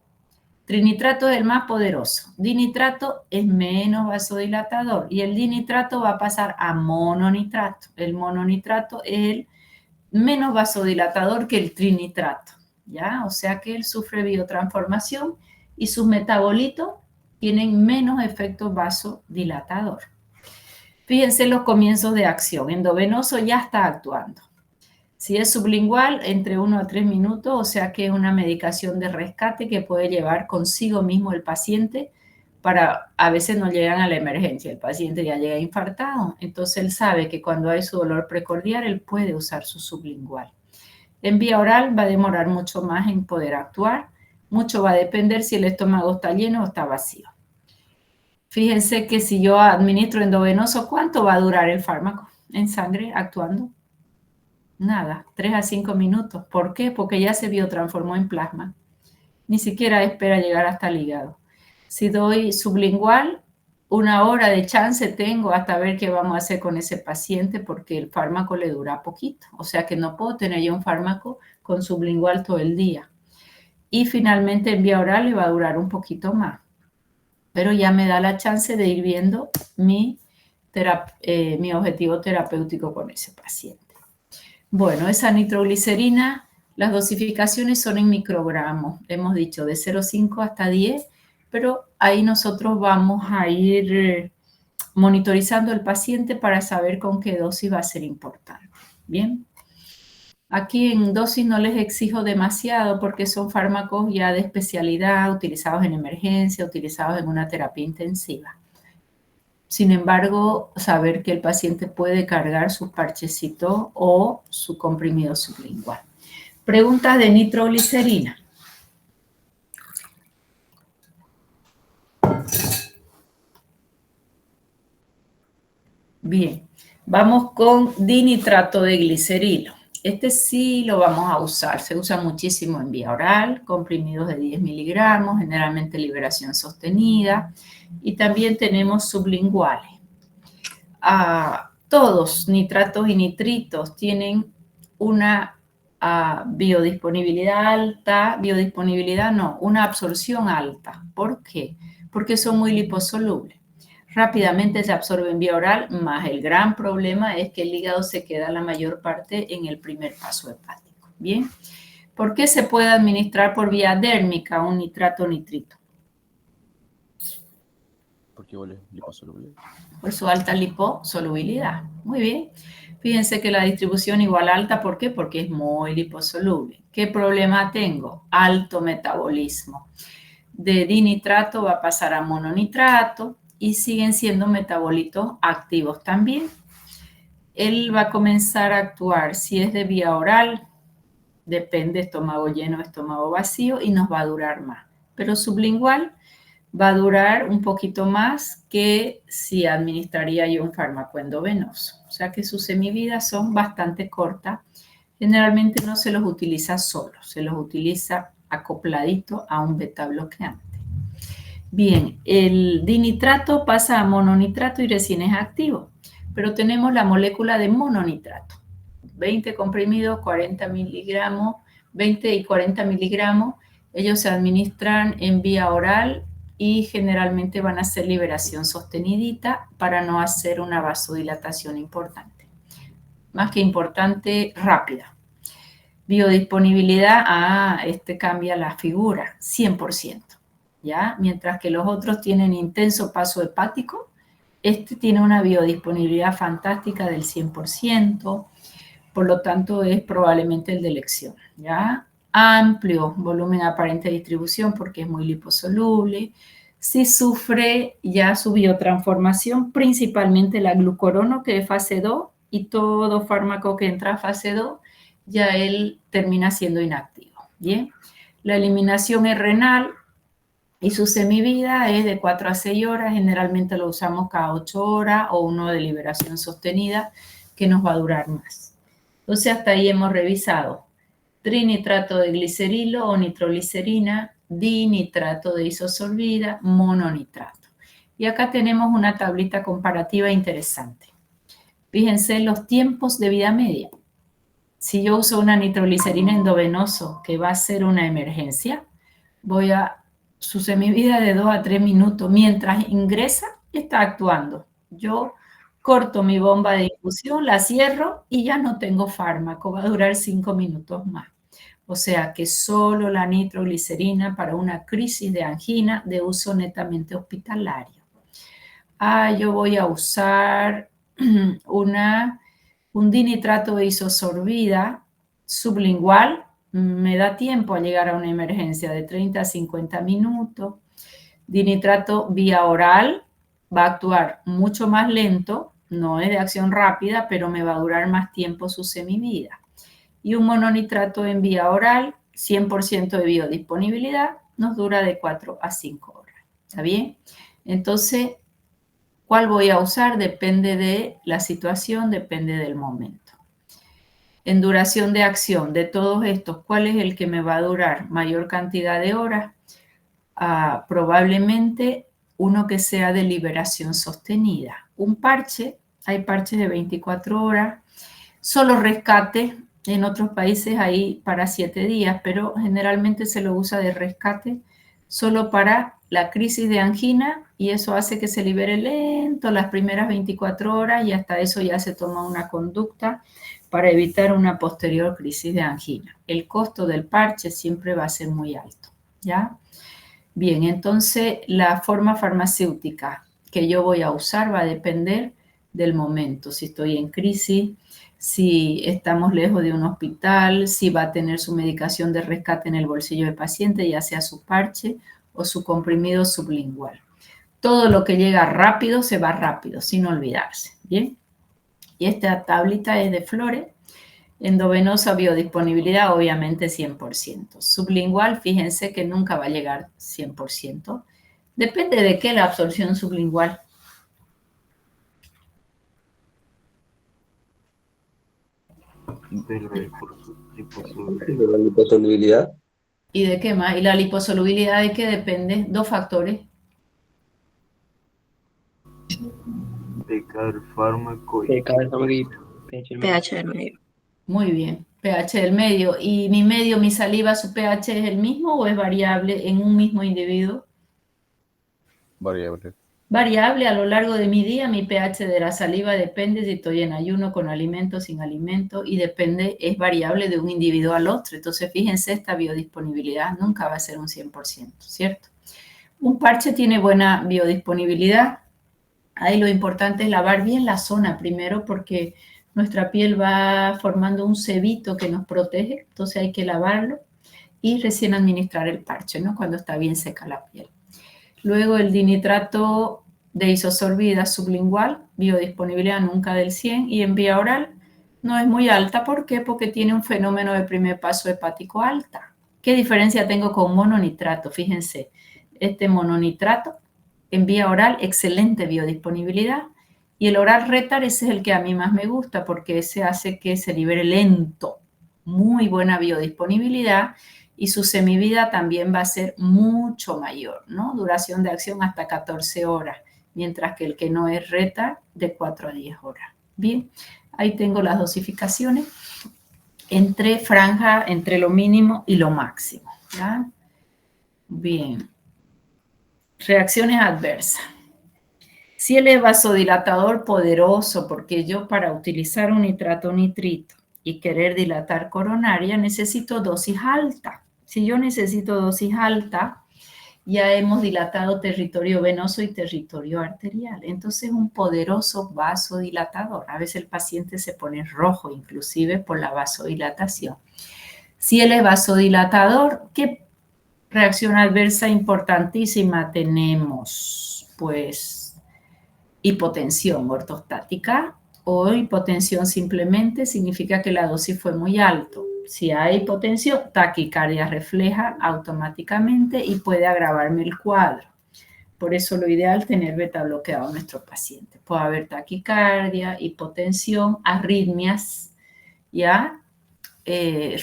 Trinitrato es el más poderoso. Dinitrato es menos vasodilatador y el dinitrato va a pasar a mononitrato. El mononitrato es el menos vasodilatador que el trinitrato, ¿ya? O sea que él sufre biotransformación y sus metabolitos tienen menos efecto vasodilatador. Fíjense los comienzos de acción. Endovenoso ya está actuando. Si es sublingual, entre 1 a 3 minutos, o sea que es una medicación de rescate que puede llevar consigo mismo el paciente a veces no llegan a la emergencia, el paciente ya llega infartado, entonces él sabe que cuando hay su dolor precordial, él puede usar su sublingual. En vía oral va a demorar mucho más en poder actuar, mucho va a depender si el estómago está lleno o está vacío. Fíjense que si yo administro endovenoso, ¿cuánto va a durar el fármaco en sangre actuando? Nada, 3 a 5 minutos. ¿Por qué? Porque ya se biotransformó en plasma. Ni siquiera espera llegar hasta el hígado. Si doy sublingual, 1 hora de chance tengo hasta ver qué vamos a hacer con ese paciente porque el fármaco le dura poquito. O sea que no puedo tener yo un fármaco con sublingual todo el día. Y finalmente en vía oral le va a durar un poquito más. Pero ya me da la chance de ir viendo mi objetivo terapéutico con ese paciente. Bueno, esa nitroglicerina, las dosificaciones son en microgramos, hemos dicho de 0,5 hasta 10, pero ahí nosotros vamos a ir monitorizando el paciente para saber con qué dosis va a ser importante. Bien, aquí en dosis no les exijo demasiado porque son fármacos ya de especialidad, utilizados en emergencia, utilizados en una terapia intensiva. Sin embargo, saber que el paciente puede cargar sus parchecitos o su comprimido sublingual. Preguntas de nitroglicerina. Bien, vamos con dinitrato de glicerilo. Este sí lo vamos a usar, se usa muchísimo en vía oral, comprimidos de 10 miligramos, generalmente liberación sostenida, y también tenemos sublinguales. Todos, nitratos y nitritos, tienen una biodisponibilidad alta, una absorción alta. ¿Por qué? Porque son muy liposolubles. Rápidamente se absorbe en vía oral, más el gran problema es que el hígado se queda la mayor parte en el primer paso hepático. Bien, ¿por qué se puede administrar por vía dérmica un nitrato o nitrito? Porque igual es liposoluble. Por su alta liposolubilidad. Muy bien. Fíjense que la distribución igual alta, ¿por qué? Porque es muy liposoluble. ¿Qué problema tengo? Alto metabolismo. De dinitrato va a pasar a mononitrato y siguen siendo metabolitos activos también. Él va a comenzar a actuar si es de vía oral, depende estómago lleno o estómago vacío y nos va a durar más. Pero sublingual va a durar un poquito más que si administraría yo un fármaco endovenoso. O sea que sus semividas son bastante cortas. Generalmente no se los utiliza solo, se los utiliza acopladito a un beta bloqueante. Bien, el dinitrato pasa a mononitrato y recién es activo, pero tenemos la molécula de mononitrato. 20 comprimidos, 40 miligramos, 20 y 40 miligramos, ellos se administran en vía oral y generalmente van a hacer liberación sostenidita para no hacer una vasodilatación importante. Más que importante, rápida. Biodisponibilidad, este cambia la figura, 100%. ¿Ya? Mientras que los otros tienen intenso paso hepático, este tiene una biodisponibilidad fantástica del 100%, por lo tanto es probablemente el de elección, ¿ya? Amplio volumen aparente de distribución porque es muy liposoluble. Si sufre ya su biotransformación, principalmente la glucorono que es fase 2 y todo fármaco que entra a fase 2, ya él termina siendo inactivo, ¿bien? La eliminación es renal. Y su semivida es de 4 a 6 horas, generalmente lo usamos cada 8 horas o uno de liberación sostenida que nos va a durar más. Entonces hasta ahí hemos revisado trinitrato de glicerilo o nitroglicerina, dinitrato de isosorbida, mononitrato. Y acá tenemos una tablita comparativa interesante. Fíjense los tiempos de vida media. Si yo uso una nitroglicerina endovenoso que va a ser una emergencia, voy a su semivida de 2 a 3 minutos. Mientras ingresa, está actuando. Yo corto mi bomba de infusión, la cierro y ya no tengo fármaco. Va a durar 5 minutos más. O sea que solo la nitroglicerina para una crisis de angina de uso netamente hospitalario. Yo voy a usar un dinitrato de isosorbida sublingual. Me da tiempo a llegar a una emergencia de 30 a 50 minutos. Dinitrato vía oral va a actuar mucho más lento, no es de acción rápida, pero me va a durar más tiempo su semivida. Y un mononitrato en vía oral, 100% de biodisponibilidad, nos dura de 4 a 5 horas. ¿Está bien? Entonces, ¿cuál voy a usar? Depende de la situación, depende del momento. En duración de acción de todos estos, ¿cuál es el que me va a durar mayor cantidad de horas? Probablemente uno que sea de liberación sostenida. Un parche, hay parches de 24 horas, solo rescate, en otros países hay para 7 días, pero generalmente se lo usa de rescate solo para la crisis de angina y eso hace que se libere lento las primeras 24 horas y hasta eso ya se toma una conducta para evitar una posterior crisis de angina. El costo del parche siempre va a ser muy alto, ¿ya? Bien, entonces la forma farmacéutica que yo voy a usar va a depender del momento, si estoy en crisis, si estamos lejos de un hospital, si va a tener su medicación de rescate en el bolsillo del paciente, ya sea su parche o su comprimido sublingual. Todo lo que llega rápido se va rápido, sin olvidarse, ¿bien? Y esta tablita es de Flores. Endovenosa biodisponibilidad, obviamente 100%. Sublingual, fíjense que nunca va a llegar 100%. Depende de qué la absorción sublingual. De la De la liposolubilidad. ¿Y de qué más? ¿Y la liposolubilidad de qué depende? 2 factores. de cada fármaco De cada fármaco y pH del medio. Muy bien, pH del medio. ¿Y mi medio, mi saliva, su pH es el mismo o es variable en un mismo individuo? Variable. Variable a lo largo de mi día, mi pH de la saliva depende si estoy en ayuno, con alimento, sin alimento, y depende, es variable de un individuo al otro. Entonces, fíjense, esta biodisponibilidad nunca va a ser un 100%, ¿cierto? Un parche tiene buena biodisponibilidad. Ahí lo importante es lavar bien la zona primero porque nuestra piel va formando un sebito que nos protege, entonces hay que lavarlo y recién administrar el parche, ¿no? Cuando está bien seca la piel. Luego el dinitrato de isosorbida sublingual, biodisponibilidad nunca del 100 y en vía oral no es muy alta. ¿Por qué? Porque tiene un fenómeno de primer paso hepático alta. ¿Qué diferencia tengo con mononitrato? Fíjense, este mononitrato en vía oral, excelente biodisponibilidad. Y el oral retar, ese es el que a mí más me gusta porque ese hace que se libere lento. Muy buena biodisponibilidad y su semivida también va a ser mucho mayor, ¿no? Duración de acción hasta 14 horas, mientras que el que no es retar, de 4 a 10 horas. Bien, ahí tengo las dosificaciones entre franja, entre lo mínimo y lo máximo, ¿ya? Bien. Reacciones adversas. Si él es vasodilatador poderoso, porque yo para utilizar un nitrato nitrito y querer dilatar coronaria necesito dosis alta. Si yo necesito dosis alta, ya hemos dilatado territorio venoso y territorio arterial. Entonces, un poderoso vasodilatador. A veces el paciente se pone rojo, inclusive por la vasodilatación. Si él es vasodilatador, ¿qué reacción adversa importantísima tenemos? Pues hipotensión ortostática o hipotensión simplemente significa que la dosis fue muy alto. Si hay hipotensión, taquicardia refleja automáticamente y puede agravarme el cuadro. Por eso lo ideal es tener beta bloqueado a nuestro paciente. Puede haber taquicardia, hipotensión, arritmias, ¿ya?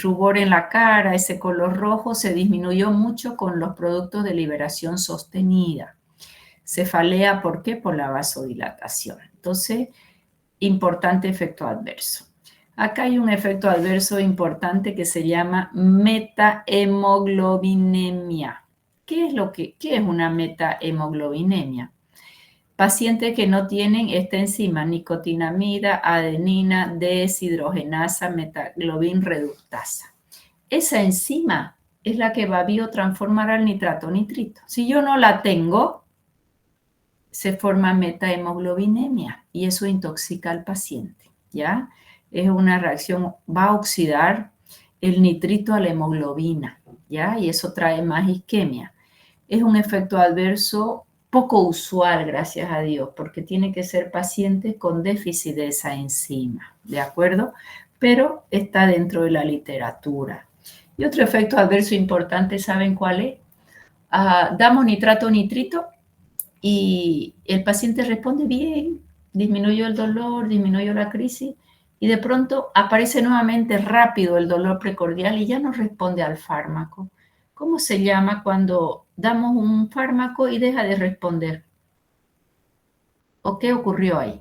Rubor en la cara, ese color rojo se disminuyó mucho con los productos de liberación sostenida. Cefalea, ¿por qué? Por la vasodilatación. Entonces, importante efecto adverso. Acá hay un efecto adverso importante que se llama metahemoglobinemia. ¿Qué es una metahemoglobinemia? Pacientes que no tienen esta enzima, nicotinamida, adenina, deshidrogenasa, metaglobin reductasa. Esa enzima es la que va a biotransformar al nitrato nitrito. Si yo no la tengo, se forma metahemoglobinemia y eso intoxica al paciente, ¿ya? Es una reacción, va a oxidar el nitrito a la hemoglobina, ¿ya? Y eso trae más isquemia. Es un efecto adverso poco usual, gracias a Dios, porque tiene que ser pacientes con déficit de esa enzima, ¿de acuerdo? Pero está dentro de la literatura. Y otro efecto adverso importante, ¿saben cuál es? Damos nitrato nitrito y el paciente responde bien, disminuyó el dolor, disminuyó la crisis, y de pronto aparece nuevamente rápido el dolor precordial y ya no responde al fármaco. ¿Cómo se llama cuando damos un fármaco y deja de responder? ¿O qué ocurrió ahí?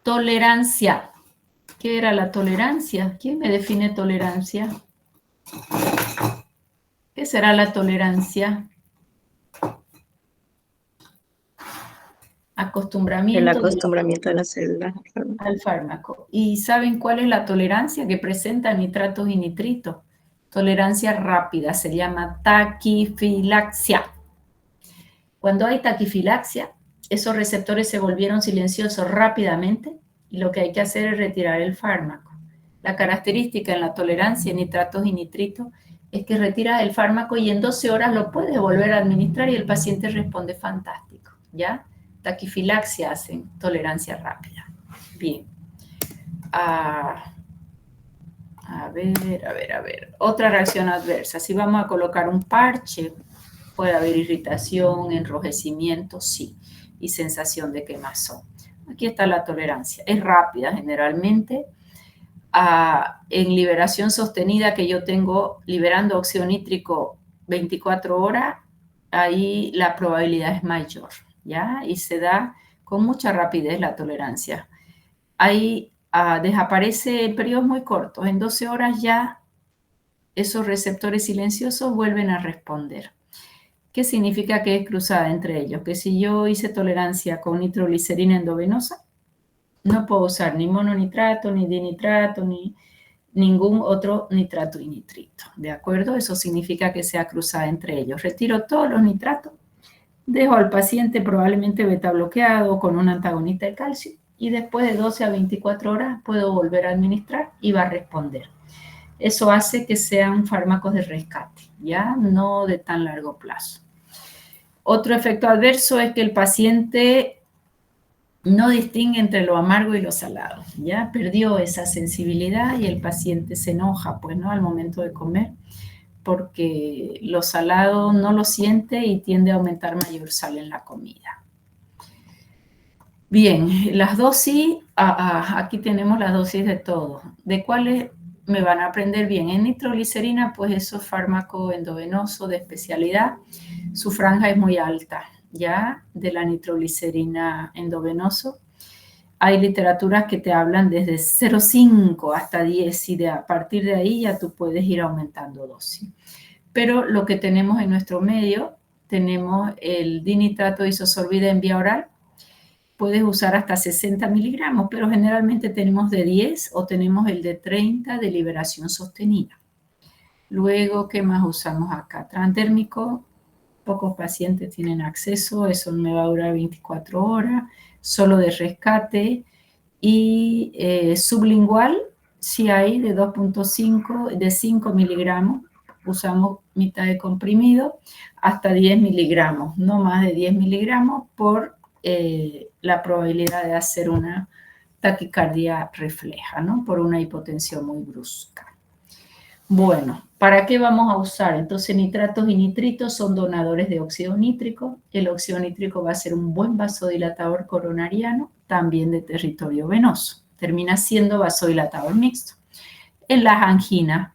Tolerancia. ¿Qué era la tolerancia? ¿Quién me define tolerancia? ¿Qué será la tolerancia? Acostumbramiento. El acostumbramiento de las células al fármaco. ¿Y saben cuál es la tolerancia que presenta nitratos y nitritos? Tolerancia rápida, se llama taquifilaxia. Cuando hay taquifilaxia, esos receptores se volvieron silenciosos rápidamente y lo que hay que hacer es retirar el fármaco. La característica en la tolerancia en nitratos y nitritos es que retiras el fármaco y en 12 horas lo puedes volver a administrar y el paciente responde fantástico, ¿ya? Taquifilaxia hacen tolerancia rápida. Bien. A ver. Otra reacción adversa. Si vamos a colocar un parche, puede haber irritación, enrojecimiento, sí, y sensación de quemazón. Aquí está la tolerancia. Es rápida generalmente. En liberación sostenida que yo tengo liberando óxido nítrico 24 horas, ahí la probabilidad es mayor, ¿ya? Y se da con mucha rapidez la tolerancia. Ahí desaparece en periodos muy cortos. En 12 horas ya esos receptores silenciosos vuelven a responder. ¿Qué significa que es cruzada entre ellos? Que si yo hice tolerancia con nitroglicerina endovenosa, no puedo usar ni mononitrato, ni dinitrato, ni ningún otro nitrato y nitrito. ¿De acuerdo? Eso significa que sea cruzada entre ellos. Retiro todos los nitratos, dejo al paciente probablemente beta bloqueado con un antagonista de calcio y después de 12 a 24 horas puedo volver a administrar y va a responder. Eso hace que sean fármacos de rescate, ya no de tan largo plazo. Otro efecto adverso es que el paciente no distingue entre lo amargo y lo salado, ya perdió esa sensibilidad y el paciente se enoja, pues, ¿no? Al momento de comer. porque lo salado no lo siente y tiende a aumentar mayor sal en la comida. Bien, las dosis, aquí tenemos las dosis de todo. ¿De cuáles me van a aprender bien? En nitroglicerina, pues eso es fármaco endovenoso de especialidad. Su franja es muy alta, ¿ya? De la nitroglicerina endovenoso. Hay literaturas que te hablan desde 0,5 hasta 10 y a partir de ahí ya tú puedes ir aumentando dosis. Pero lo que tenemos en nuestro medio, tenemos el dinitrato de isosorbida en vía oral. Puedes usar hasta 60 miligramos, pero generalmente tenemos de 10 o tenemos el de 30 de liberación sostenida. Luego, ¿qué más usamos acá? Transdérmico, pocos pacientes tienen acceso, eso me va a durar 24 horas, solo de rescate. Y sublingual, si hay de 2,5, de 5 miligramos, usamos mitad de comprimido, hasta 10 miligramos, no más de 10 miligramos por la probabilidad de hacer una taquicardia refleja, ¿no? Por una hipotensión muy brusca. Bueno, ¿para qué vamos a usar? Entonces, nitratos y nitritos son donadores de óxido nítrico. El óxido nítrico va a ser un buen vasodilatador coronariano, también de territorio venoso. Termina siendo vasodilatador mixto. En las anginas,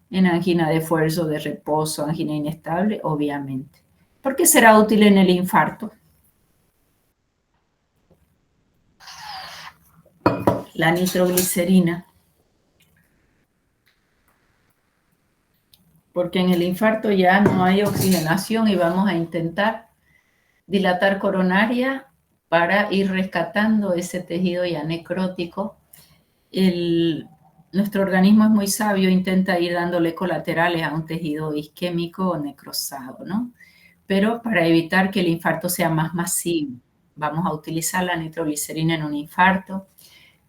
en angina de esfuerzo, de reposo, angina inestable, obviamente. ¿Por qué será útil en el infarto? La nitroglicerina. Porque en el infarto ya no hay oxigenación y vamos a intentar dilatar coronaria para ir rescatando ese tejido ya necrótico. Nuestro organismo es muy sabio, intenta ir dándole colaterales a un tejido isquémico o necrosado, ¿no? Pero para evitar que el infarto sea más masivo, vamos a utilizar la nitroglicerina en un infarto.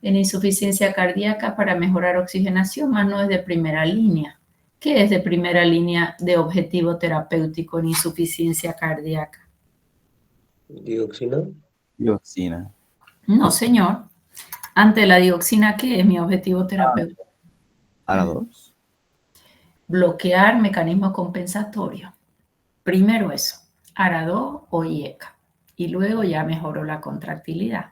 En insuficiencia cardíaca para mejorar oxigenación, más no es de primera línea. ¿Qué es de primera línea de objetivo terapéutico en insuficiencia cardíaca? ¿Dioxina? Dioxina. No, señor. Ante la dioxina, ¿qué es mi objetivo terapéutico? ARA2. Bloquear mecanismos compensatorios. Primero eso, ARA2 o IECA. Y luego ya mejoro la contractilidad.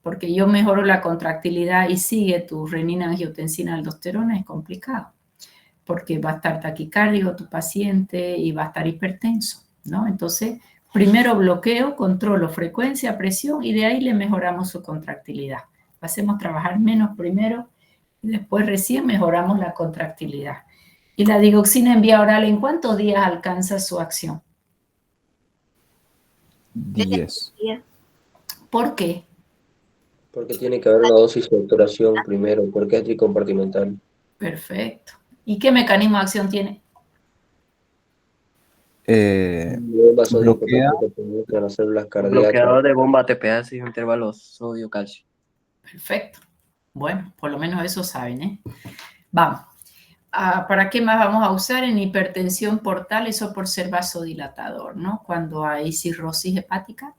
Porque yo mejoro la contractilidad y sigue tu renina, angiotensina, aldosterona, es complicado. Porque va a estar taquicárdico tu paciente y va a estar hipertenso, ¿no? Entonces, primero bloqueo, controlo frecuencia, presión y de ahí le mejoramos su contractilidad. Hacemos trabajar menos primero y después recién mejoramos la contractilidad. ¿Y la digoxina en vía oral en cuántos días alcanza su acción? 10. ¿Por qué? Porque tiene que haber una dosis de obturación primero, porque es tricompartimental. Perfecto. ¿Y qué mecanismo de acción tiene? Bloquea. Las células cardíacas. Bloqueador de bomba TPA, y intervalos sodio-calcio. Perfecto. Bueno, por lo menos eso saben, ¿eh? Vamos. ¿Para qué más vamos a usar? En hipertensión portal, eso por ser vasodilatador, ¿no? Cuando hay cirrosis hepática,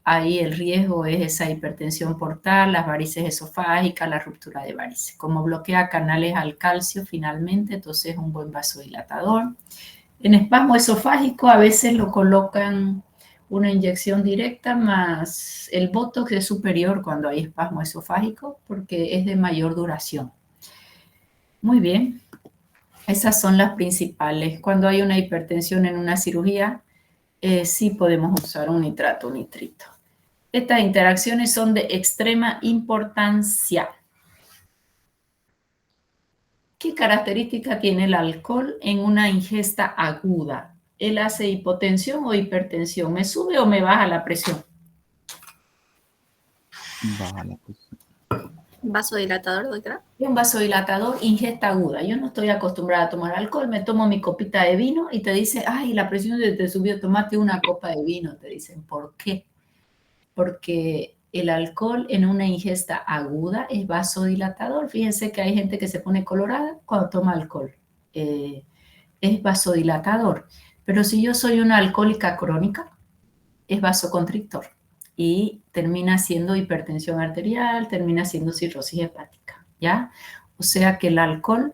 ahí el riesgo es esa hipertensión portal, las varices esofágicas, la ruptura de varices. Como bloquea canales al calcio finalmente, entonces es un buen vasodilatador. En espasmo esofágico a veces lo colocan una inyección directa más el Botox es superior cuando hay espasmo esofágico porque es de mayor duración. Muy bien. Esas son las principales. Cuando hay una hipertensión en una cirugía, sí podemos usar un nitrato o nitrito. Estas interacciones son de extrema importancia. ¿Qué característica tiene el alcohol en una ingesta aguda? ¿Él hace hipotensión o hipertensión? ¿Me sube o me baja la presión? Baja la presión. Vasodilatador, doctora. Es un vasodilatador, ingesta aguda. Yo no estoy acostumbrada a tomar alcohol, me tomo mi copita de vino y te dice, ay, la presión se te subió, tomate una copa de vino. Te dicen, ¿por qué? Porque el alcohol en una ingesta aguda es vasodilatador. Fíjense que hay gente que se pone colorada cuando toma alcohol. Es vasodilatador. Pero si yo soy una alcohólica crónica, es vasoconstrictor. Y termina siendo hipertensión arterial, termina siendo cirrosis hepática, ¿ya? O sea que el alcohol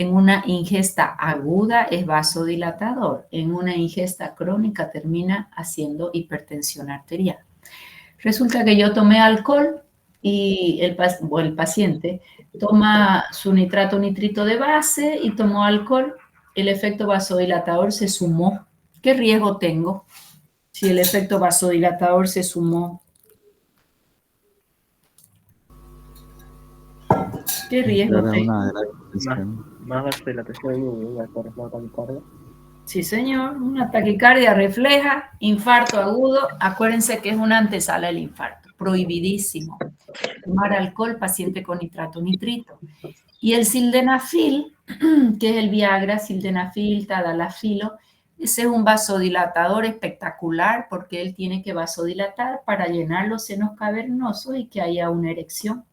En una ingesta aguda es vasodilatador, en una ingesta crónica termina haciendo hipertensión arterial. Resulta que yo tomé alcohol y el paciente toma su nitrato nitrito de base y tomó alcohol, el efecto vasodilatador se sumó. ¿Qué riesgo tengo si el efecto vasodilatador se sumó? ¿Qué riesgo tengo? Más vasodilatación y una taquicardia. Sí, señor, una taquicardia refleja, infarto agudo. Acuérdense que es una antesala del infarto, prohibidísimo. Tomar alcohol, paciente con nitrato nitrito. Y el sildenafil, que es el Viagra, sildenafil, tadalafilo, ese es un vasodilatador espectacular porque él tiene que vasodilatar para llenar los senos cavernosos y que haya una erección.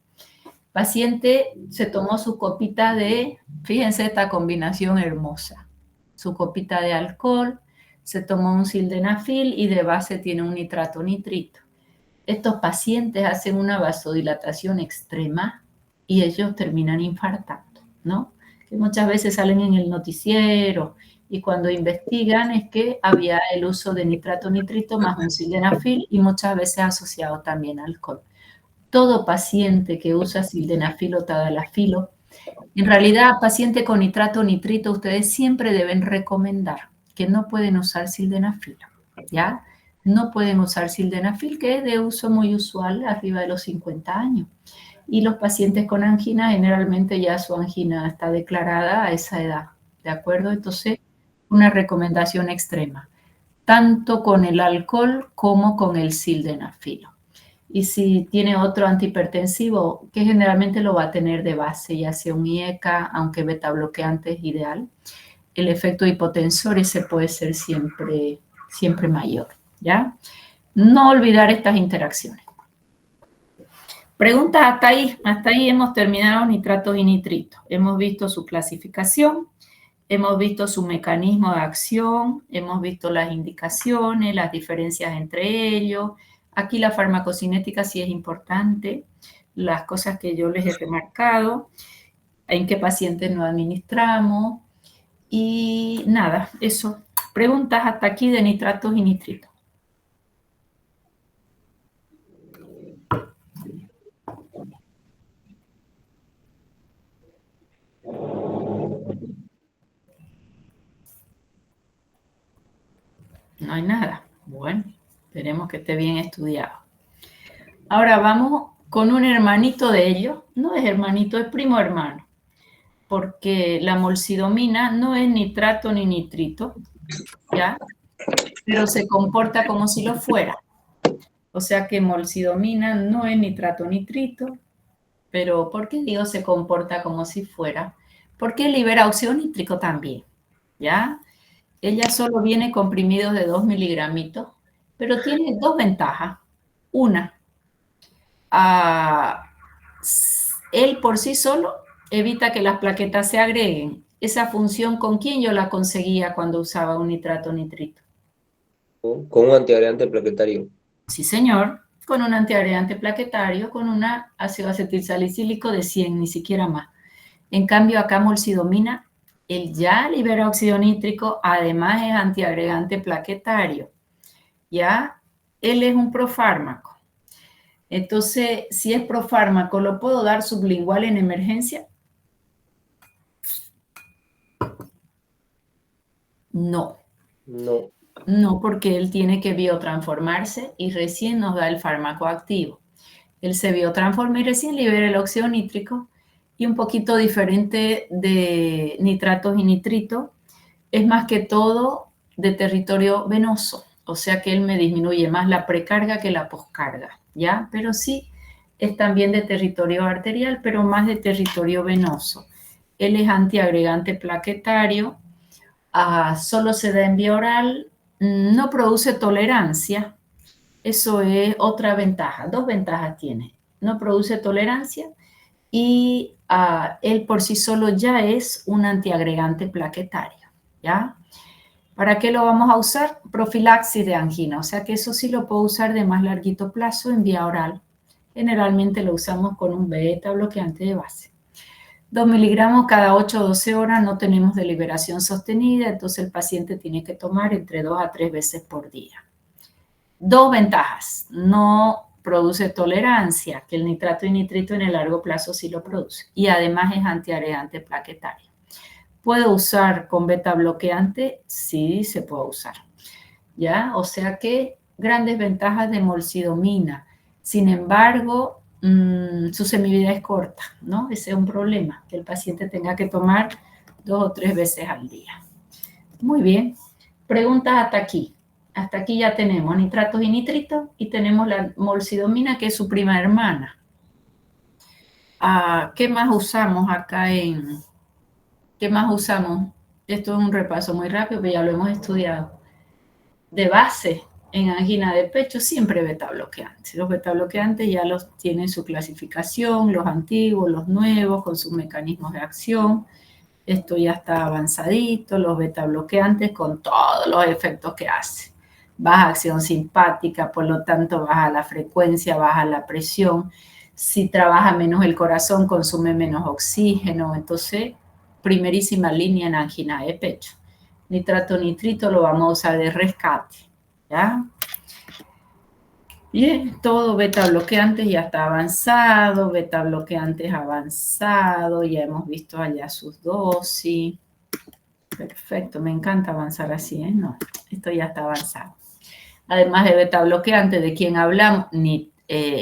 Paciente se tomó su copita de, fíjense esta combinación hermosa, su copita de alcohol, se tomó un sildenafil y de base tiene un nitrato nitrito. Estos pacientes hacen una vasodilatación extrema y ellos terminan infartando, ¿no? Que muchas veces salen en el noticiero y cuando investigan es que había el uso de nitrato nitrito más un sildenafil y muchas veces asociado también al alcohol. Todo paciente que usa sildenafil o tadalafilo, en realidad paciente con nitrato nitrito, ustedes siempre deben recomendar que no pueden usar sildenafil, ¿ya? No pueden usar sildenafil, que es de uso muy usual arriba de los 50 años. Y los pacientes con angina, generalmente ya su angina está declarada a esa edad, ¿de acuerdo? Entonces, una recomendación extrema, tanto con el alcohol como con el sildenafilo. Y si tiene otro antihipertensivo, que generalmente lo va a tener de base, ya sea un IECA, aunque beta bloqueante es ideal, el efecto hipotensor ese puede ser siempre mayor, ¿ya? No olvidar estas interacciones. Preguntas hasta ahí hemos terminado nitratos y nitritos. Hemos visto su clasificación, hemos visto su mecanismo de acción, hemos visto las indicaciones, las diferencias entre ellos. Aquí la farmacocinética sí es importante, las cosas que yo les he remarcado, en qué pacientes no administramos y nada, eso. Preguntas hasta aquí de nitratos y nitritos. No hay nada. Bueno, esperemos que esté bien estudiado. Ahora vamos con un hermanito de ellos. No es hermanito, es primo hermano. Porque la molsidomina no es nitrato ni nitrito, ¿ya? Pero se comporta como si lo fuera. O sea que molsidomina no es nitrato nitrito, pero ¿por qué digo se comporta como si fuera? Porque libera óxido nítrico también, ¿ya? Ella solo viene comprimidos de 2 miligramitos, pero tiene dos ventajas. Una, él por sí solo evita que las plaquetas se agreguen. Esa función, ¿con quién yo la conseguía cuando usaba un nitrato nitrito? Con un antiagregante plaquetario. Sí, señor, con un antiagregante plaquetario, con un ácido acetilsalicílico de 100, ni siquiera más. En cambio, acá molsidomina, él ya libera óxido nítrico, además es antiagregante plaquetario. ¿Ya? Él es un profármaco. Entonces, si es profármaco, ¿lo puedo dar sublingual en emergencia? No. No. No, porque él tiene que biotransformarse y recién nos da el fármaco activo. Él se biotransforma y recién libera el óxido nítrico y un poquito diferente de nitratos y nitritos. Es más que todo de territorio venoso, o sea que él me disminuye más la precarga que la poscarga, ¿ya? Pero sí es también de territorio arterial, pero más de territorio venoso. Él es antiagregante plaquetario, solo se da en vía oral, no produce tolerancia, eso es otra ventaja, dos ventajas tiene, no produce tolerancia y él por sí solo ya es un antiagregante plaquetario, ¿ya? ¿Para qué lo vamos a usar? Profilaxis de angina, o sea que eso sí lo puedo usar de más larguito plazo en vía oral. Generalmente lo usamos con un beta bloqueante de base. 2 miligramos cada 8 o 12 horas, no tenemos deliberación sostenida, entonces el paciente tiene que tomar entre 2 a 3 veces por día. 2 ventajas, no produce tolerancia, que el nitrato y nitrito en el largo plazo sí lo produce, y además es antiagregante plaquetario. ¿Puedo usar con beta bloqueante? Sí, se puede usar. ¿Ya? O sea que grandes ventajas de molsidomina. Sin embargo, su semividad es corta, ¿no? Ese es un problema, que el paciente tenga que tomar 2 o 3 veces al día. Muy bien. Preguntas hasta aquí. Hasta aquí ya tenemos nitratos y nitritos y tenemos la molsidomina, que es su prima hermana. ¿Qué más usamos acá ¿Qué más usamos? Esto es un repaso muy rápido, pero ya lo hemos estudiado. De base, en angina de pecho, siempre beta bloqueantes. Los beta bloqueantes ya los tienen su clasificación, los antiguos, los nuevos, con sus mecanismos de acción. Esto ya está avanzadito, los beta bloqueantes con todos los efectos que hace. Baja acción simpática, por lo tanto baja la frecuencia, baja la presión. Si trabaja menos el corazón, consume menos oxígeno. Entonces, primerísima línea en angina de pecho. Nitrato nitrito lo vamos a usar de rescate, ¿ya? Bien, todo beta bloqueantes ya está avanzado, beta bloqueantes avanzado, ya hemos visto allá sus dosis. Perfecto, me encanta avanzar así, ¿eh? No, esto ya está avanzado. Además de beta bloqueantes, ¿de quién hablamos?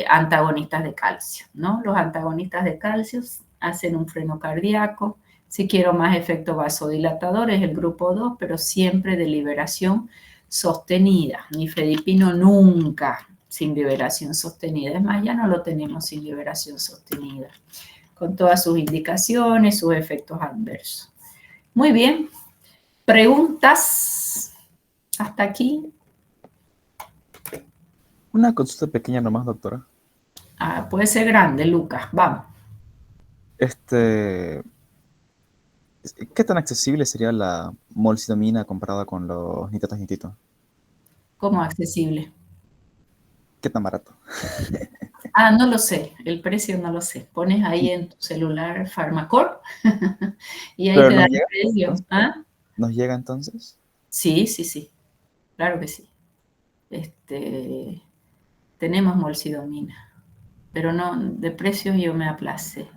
Antagonistas de calcio, ¿no? Los antagonistas de calcio hacen un freno cardíaco. Si quiero más efecto vasodilatador es el grupo 2, pero siempre de liberación sostenida. Nifedipino nunca sin liberación sostenida. Es más, ya no lo tenemos sin liberación sostenida. Con todas sus indicaciones, sus efectos adversos. Muy bien. ¿Preguntas hasta aquí? Una consulta pequeña nomás, doctora. Puede ser grande, Lucas. Vamos. ¿Qué tan accesible sería la molsidomina comparada con los nitratos nitritos? ¿Cómo accesible? ¿Qué tan barato? No lo sé, el precio no lo sé. Pones ahí en tu celular Pharmacorp y ahí ¿Pero te nos da el llega, precio. entonces? ¿Nos llega entonces? Sí, sí, sí. Claro que sí. Tenemos molsidomina, pero no, de precios yo me aplacé.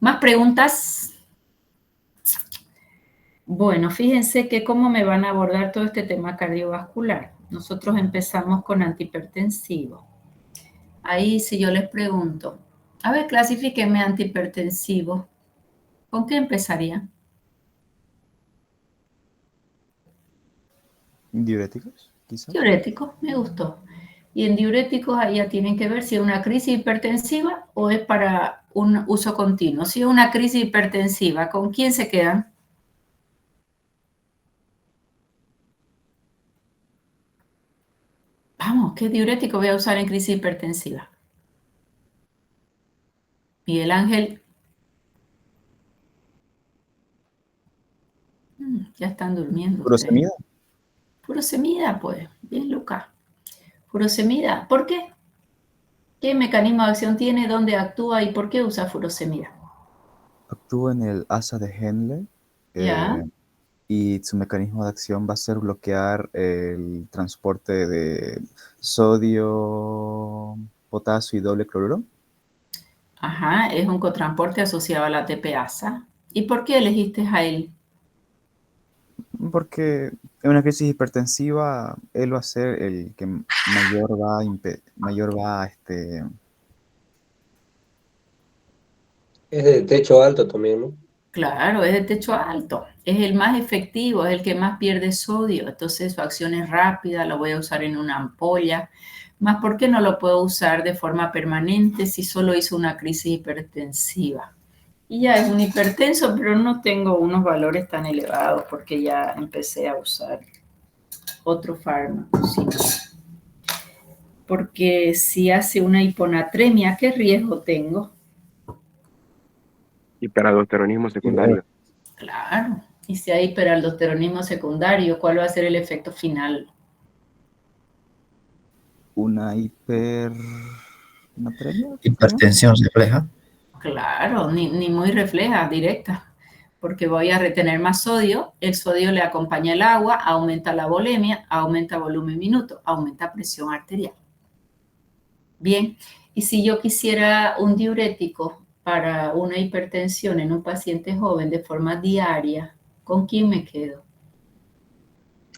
¿Más preguntas? Bueno, fíjense que cómo me van a abordar todo este tema cardiovascular. Nosotros empezamos con antihipertensivo. Ahí si yo les pregunto, a ver, clasifíquenme antihipertensivo. ¿Con qué empezaría? ¿Diuréticos, quizás? Diuréticos, me gustó. Y en diuréticos ahí ya tienen que ver si es una crisis hipertensiva o es para un uso continuo. Si es una crisis hipertensiva, ¿con quién se quedan? Vamos, ¿qué diurético voy a usar en crisis hipertensiva? Miguel Ángel. Ya están durmiendo. ¿Furosemida? Furosemida, pues. Bien, Lucas. Furosemida. ¿Por qué? ¿Qué mecanismo de acción tiene? ¿Dónde actúa? ¿Y por qué usa furosemida? Actúa en el asa de Henle. Ya. Y su mecanismo de acción va a ser bloquear el transporte de sodio, potasio y doble cloruro. Ajá, es un cotransporte asociado a la ATPasa. ¿Y por qué elegiste a él? Porque en una crisis hipertensiva él va a ser el que mayor va Es de techo alto también, ¿no? Claro, es de techo alto. Es el más efectivo, es el que más pierde sodio. Entonces su acción es rápida, lo voy a usar en una ampolla. Más, ¿por qué no lo puedo usar de forma permanente si solo hizo una crisis hipertensiva? Y ya es un hipertenso, pero no tengo unos valores tan elevados porque ya empecé a usar otro fármaco. Sino porque si hace una hiponatremia, ¿qué riesgo tengo? Hiperaldosteronismo secundario. Claro. Y si hay hiperaldosteronismo secundario, ¿cuál va a ser el efecto final? una hipernatremia. Hipertensión refleja. Claro, ni muy refleja, directa, porque voy a retener más sodio, el sodio le acompaña el agua, aumenta la volemia, aumenta volumen minuto, aumenta presión arterial. Bien, y si yo quisiera un diurético para una hipertensión en un paciente joven de forma diaria, ¿con quién me quedo?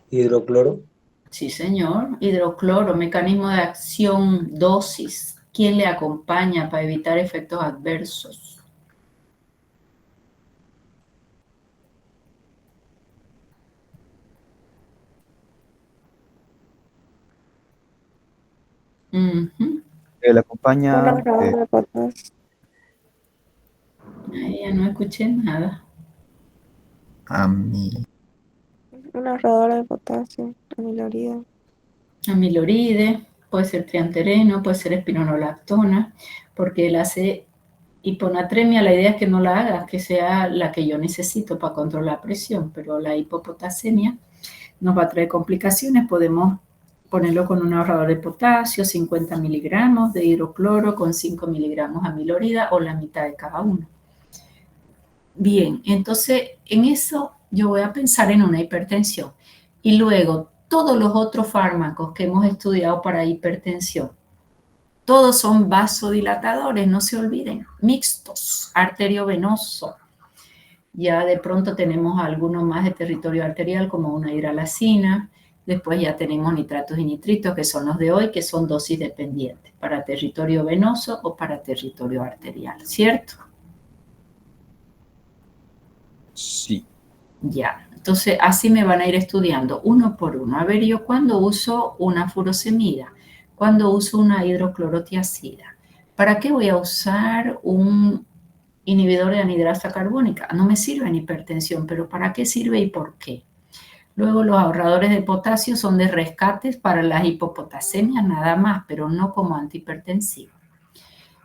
Hidrocloro. Sí, señor, hidrocloro, mecanismo de acción, dosis. ¿Quién le acompaña para evitar efectos adversos? Ujú. Le acompaña Un ahorrador de potasio. Ay, ya no escuché nada. Un ahorrador de potasio, amilorida. Amiloride, puede ser triantereno, puede ser espironolactona, porque él hace hiponatremia. La idea es que no la haga, que sea la que yo necesito para controlar la presión, pero la hipopotasemia nos va a traer complicaciones. Podemos ponerlo con un ahorrador de potasio, 50 miligramos de hidrocloro con 5 miligramos amilorida o la mitad de cada uno. Bien, entonces en eso yo voy a pensar en una hipertensión. Y luego todos los otros fármacos que hemos estudiado para hipertensión, todos son vasodilatadores, no se olviden, mixtos, arteriovenoso. Ya de pronto tenemos algunos más de territorio arterial como una hidralazina. Después ya tenemos nitratos y nitritos, que son los de hoy, que son dosis dependientes, para territorio venoso o para territorio arterial, ¿cierto? Sí. Ya, entonces así me van a ir estudiando uno por uno. A ver, yo cuando uso una furosemida, cuando uso una hidroclorotiazida, ¿para qué voy a usar un inhibidor de anhidrasa carbónica? No me sirve en hipertensión, pero ¿para qué sirve y por qué? Luego los ahorradores de potasio son de rescates para las hipopotasemias nada más, pero no como antihipertensivo.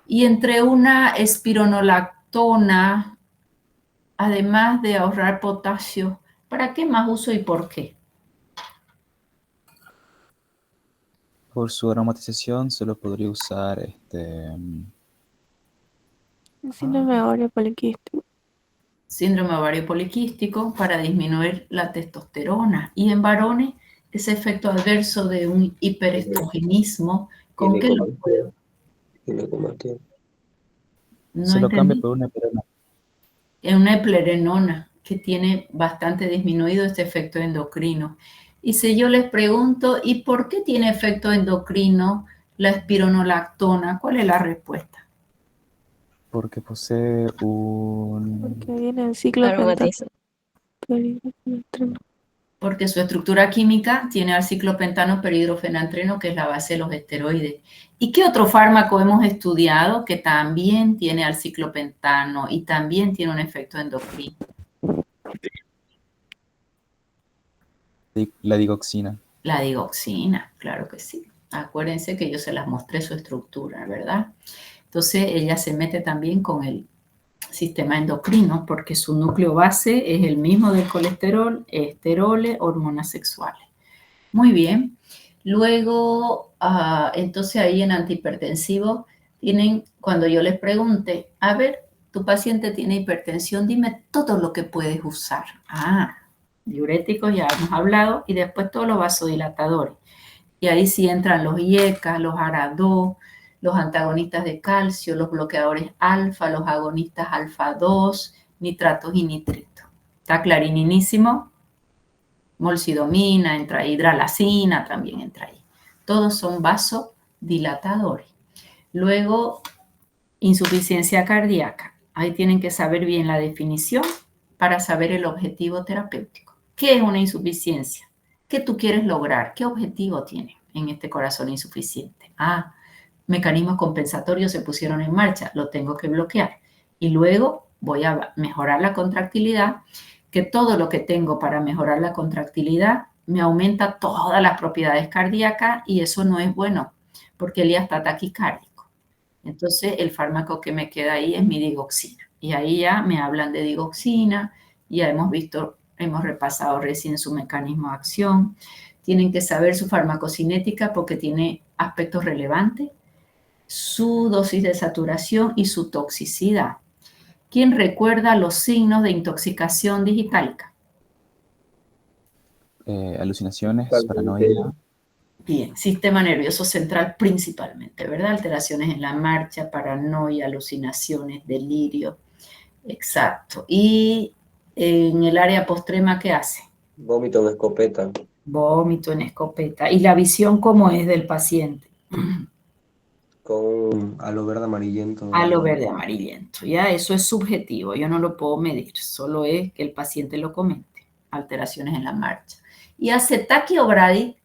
Y entre una espironolactona, además de ahorrar potasio, ¿para qué más uso y por qué? Por su aromatización solo podría usar Síndrome ovario poliquístico. Síndrome ovario poliquístico para disminuir la testosterona. Y en varones, ese efecto adverso de un hiperestrogenismo, ¿con qué lo puedo? No se lo cambia entendí. por una eplerenona. Es una eplerenona que tiene bastante disminuido este efecto endocrino. Y si yo les pregunto, ¿y por qué tiene efecto endocrino la espironolactona? ¿Cuál es la respuesta? Porque posee un... Porque viene el ciclo Aromatiza. Porque su estructura química tiene al ciclopentano perhidrofenantreno, que es la base de los esteroides. ¿Y qué otro fármaco hemos estudiado que también tiene al ciclopentano y también tiene un efecto endocrino? La digoxina. La digoxina, claro que sí. Acuérdense que yo se las mostré su estructura, ¿verdad? Entonces ella se mete también con el sistema endocrino porque su núcleo base es el mismo del colesterol, esteroles, hormonas sexuales. Muy bien. Luego, entonces ahí en antihipertensivo tienen, cuando yo les pregunte, a ver, tu paciente tiene hipertensión, dime todo lo que puedes usar. Diuréticos ya hemos hablado y después todos los vasodilatadores. Y ahí sí entran los IECA, los ARA-2, los antagonistas de calcio, los bloqueadores alfa, los agonistas alfa-2, nitratos y nitritos. ¿Está clarinísimo? Molsidomina entra ahí, hidralazina también entra ahí. Todos son vasodilatadores. Luego, insuficiencia cardíaca. Ahí tienen que saber bien la definición para saber el objetivo terapéutico. ¿Qué es una insuficiencia? ¿Qué tú quieres lograr? ¿Qué objetivo tiene en este corazón insuficiente? Mecanismos compensatorios se pusieron en marcha, lo tengo que bloquear. Y luego voy a mejorar la contractilidad, que todo lo que tengo para mejorar la contractilidad me aumenta todas las propiedades cardíacas y eso no es bueno, porque él ya está taquicárdico. Entonces, el fármaco que me queda ahí es mi digoxina. Y ahí ya me hablan de digoxina, ya hemos repasado recién su mecanismo de acción. Tienen que saber su farmacocinética porque tiene aspectos relevantes. su dosis de saturación y su toxicidad. ¿Quién recuerda los signos de intoxicación digitálica? Alucinaciones, paranoia. Bien, sistema nervioso central principalmente, ¿verdad? Alteraciones en la marcha, paranoia, alucinaciones, delirio. Exacto. Y en el área postrema, ¿qué hace? Vómito en escopeta. Vómito en escopeta. ¿Y la visión cómo es del paciente? Con halo verde amarillento. Halo verde amarillento. Ya, eso es subjetivo, yo no lo puedo medir, solo es que el paciente lo comente. Alteraciones en la marcha. ¿Y hace taqui o bradi?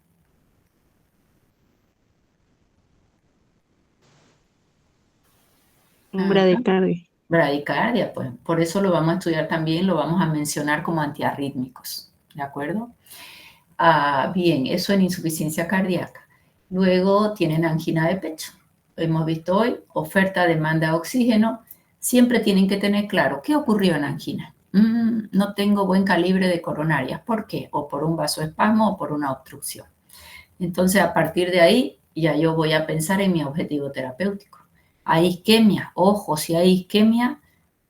Bradicardia. Bradicardia, pues por eso lo vamos a estudiar también, lo vamos a mencionar como antiarrítmicos, ¿de acuerdo? Bien, eso en insuficiencia cardíaca. Luego tienen angina de pecho. Hemos visto hoy, oferta, demanda de oxígeno. Siempre tienen que tener claro qué ocurrió en angina. No tengo buen calibre de coronarias. ¿Por qué? O por un vasoespasmo o por una obstrucción. Entonces, a partir de ahí, ya yo voy a pensar en mi objetivo terapéutico. Hay isquemia. Ojo, si hay isquemia,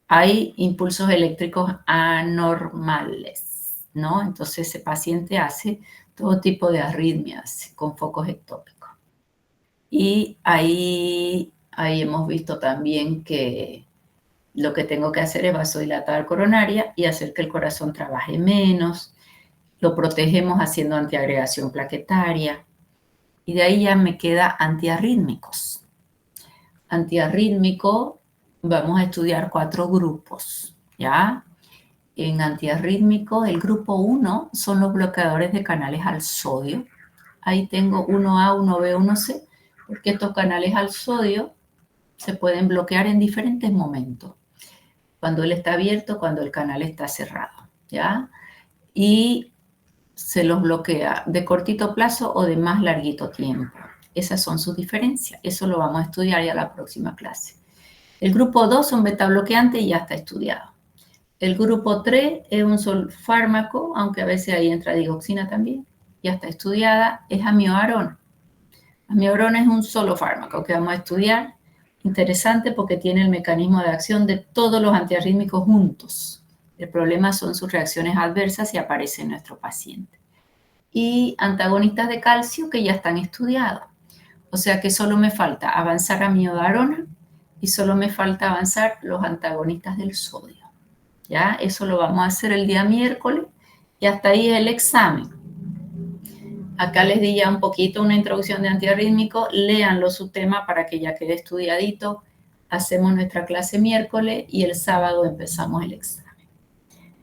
hay impulsos eléctricos anormales, ¿no? Entonces, ese paciente hace todo tipo de arritmias con focos ectópicos. Y ahí hemos visto también que lo que tengo que hacer es vasodilatar coronaria y hacer que el corazón trabaje menos. Lo protegemos haciendo antiagregación plaquetaria. Y de ahí ya me queda antiarrítmicos. Antiarrítmico, vamos a estudiar 4 grupos, ¿ya? En antiarrítmico, el grupo 1 son los bloqueadores de canales al sodio. Ahí tengo 1A, 1B, 1C, porque estos canales al sodio se pueden bloquear en diferentes momentos. Cuando él está abierto, cuando el canal está cerrado, ¿ya? Y se los bloquea de cortito plazo o de más larguito tiempo. Esas son sus diferencias. Eso lo vamos a estudiar ya la próxima clase. El grupo 2 son betabloqueantes y ya está estudiado. El grupo 3 es un solo fármaco, aunque a veces ahí entra digoxina también, ya está estudiada, es amiodarona. Amiodarona es un solo fármaco que vamos a estudiar. Interesante porque tiene el mecanismo de acción de todos los antiarrítmicos juntos. El problema son sus reacciones adversas si aparece en nuestro paciente. Y antagonistas de calcio que ya están estudiados. O sea que solo me falta avanzar amiodarona y solo me falta avanzar los antagonistas del sodio. ¿Ya? Eso lo vamos a hacer el día miércoles y hasta ahí es el examen. Acá les di ya un poquito una introducción de antiarrítmico, léanlo su tema para que ya quede estudiadito. Hacemos nuestra clase miércoles y el sábado empezamos el examen.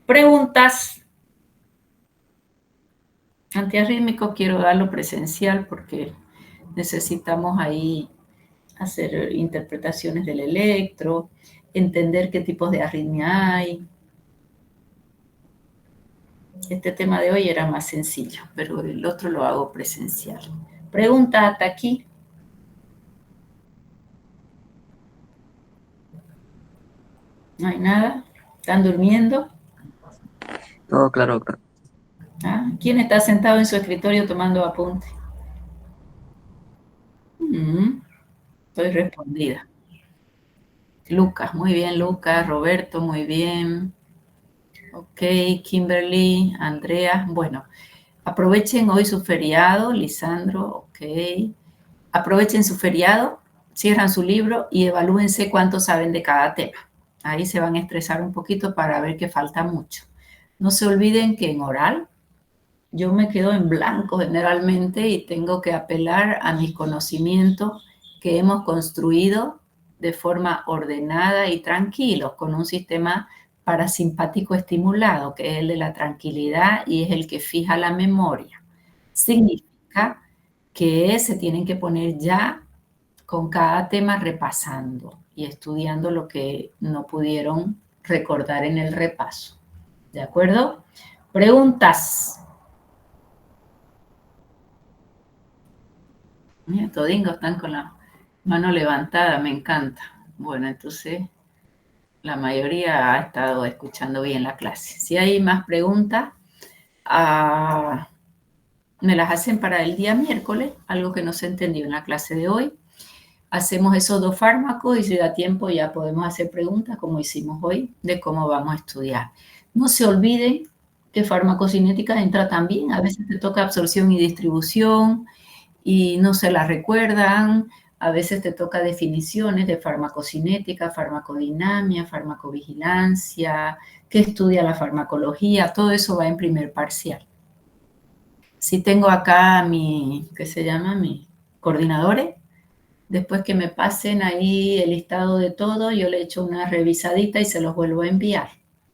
Preguntas. Antiarrítmico quiero darlo presencial porque necesitamos ahí hacer interpretaciones del electro, entender qué tipos de arritmia hay. Este tema de hoy era más sencillo, pero el otro lo hago presencial. Pregunta hasta aquí. ¿No hay nada? ¿Están durmiendo? Todo claro, doctor. ¿Ah? ¿Quién está sentado en su escritorio tomando apunte? Estoy respondida. Lucas, muy bien, Lucas. Roberto, muy bien. Ok, Kimberly, Andrea. Bueno, aprovechen hoy su feriado, Lisandro, ok. Aprovechen su feriado, cierran su libro y evalúense cuánto saben de cada tema. Ahí se van a estresar un poquito para ver que falta mucho. No se olviden que en oral yo me quedo en blanco generalmente y tengo que apelar a mis conocimientos que hemos construido de forma ordenada y tranquilo, con un sistema parasimpático estimulado, que es el de la tranquilidad y es el que fija la memoria. Significa que se tienen que poner ya con cada tema repasando y estudiando lo que no pudieron recordar en el repaso. ¿De acuerdo? Preguntas. Mira, todingos están con la mano levantada, me encanta. Bueno, entonces la mayoría ha estado escuchando bien la clase. Si hay más preguntas, me las hacen para el día miércoles, algo que no se entendió en la clase de hoy. hacemos esos 2 fármacos y si da tiempo ya podemos hacer preguntas como hicimos hoy de cómo vamos a estudiar. No se olviden que farmacocinética entra también, a veces te toca absorción y distribución y no se la recuerdan, a veces te toca definiciones de farmacocinética, farmacodinamia, farmacovigilancia, qué estudia la farmacología, todo eso va en primer parcial. Sí tengo acá mi, ¿qué se llama? Mis coordinadores. Después que me pasen ahí el listado de todo, yo le echo una revisadita y se los vuelvo a enviar.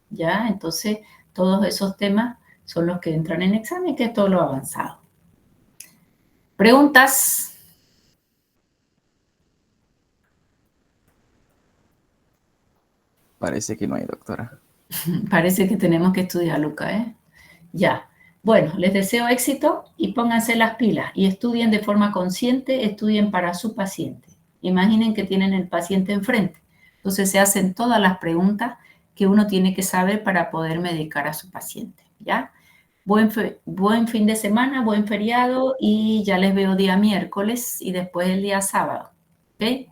¿Ya? Entonces, todos esos temas son los que entran en examen, que es todo lo avanzado. ¿Preguntas? Parece que no hay, doctora. Parece que tenemos que estudiar, Luca, ¿eh? Ya. Bueno, les deseo éxito y pónganse las pilas y estudien de forma consciente, estudien para su paciente. Imaginen que tienen el paciente enfrente. Entonces se hacen todas las preguntas que uno tiene que saber para poder medicar a su paciente, ¿ya? Buen fin de semana, buen feriado y ya les veo día miércoles y después el día sábado, ¿ok?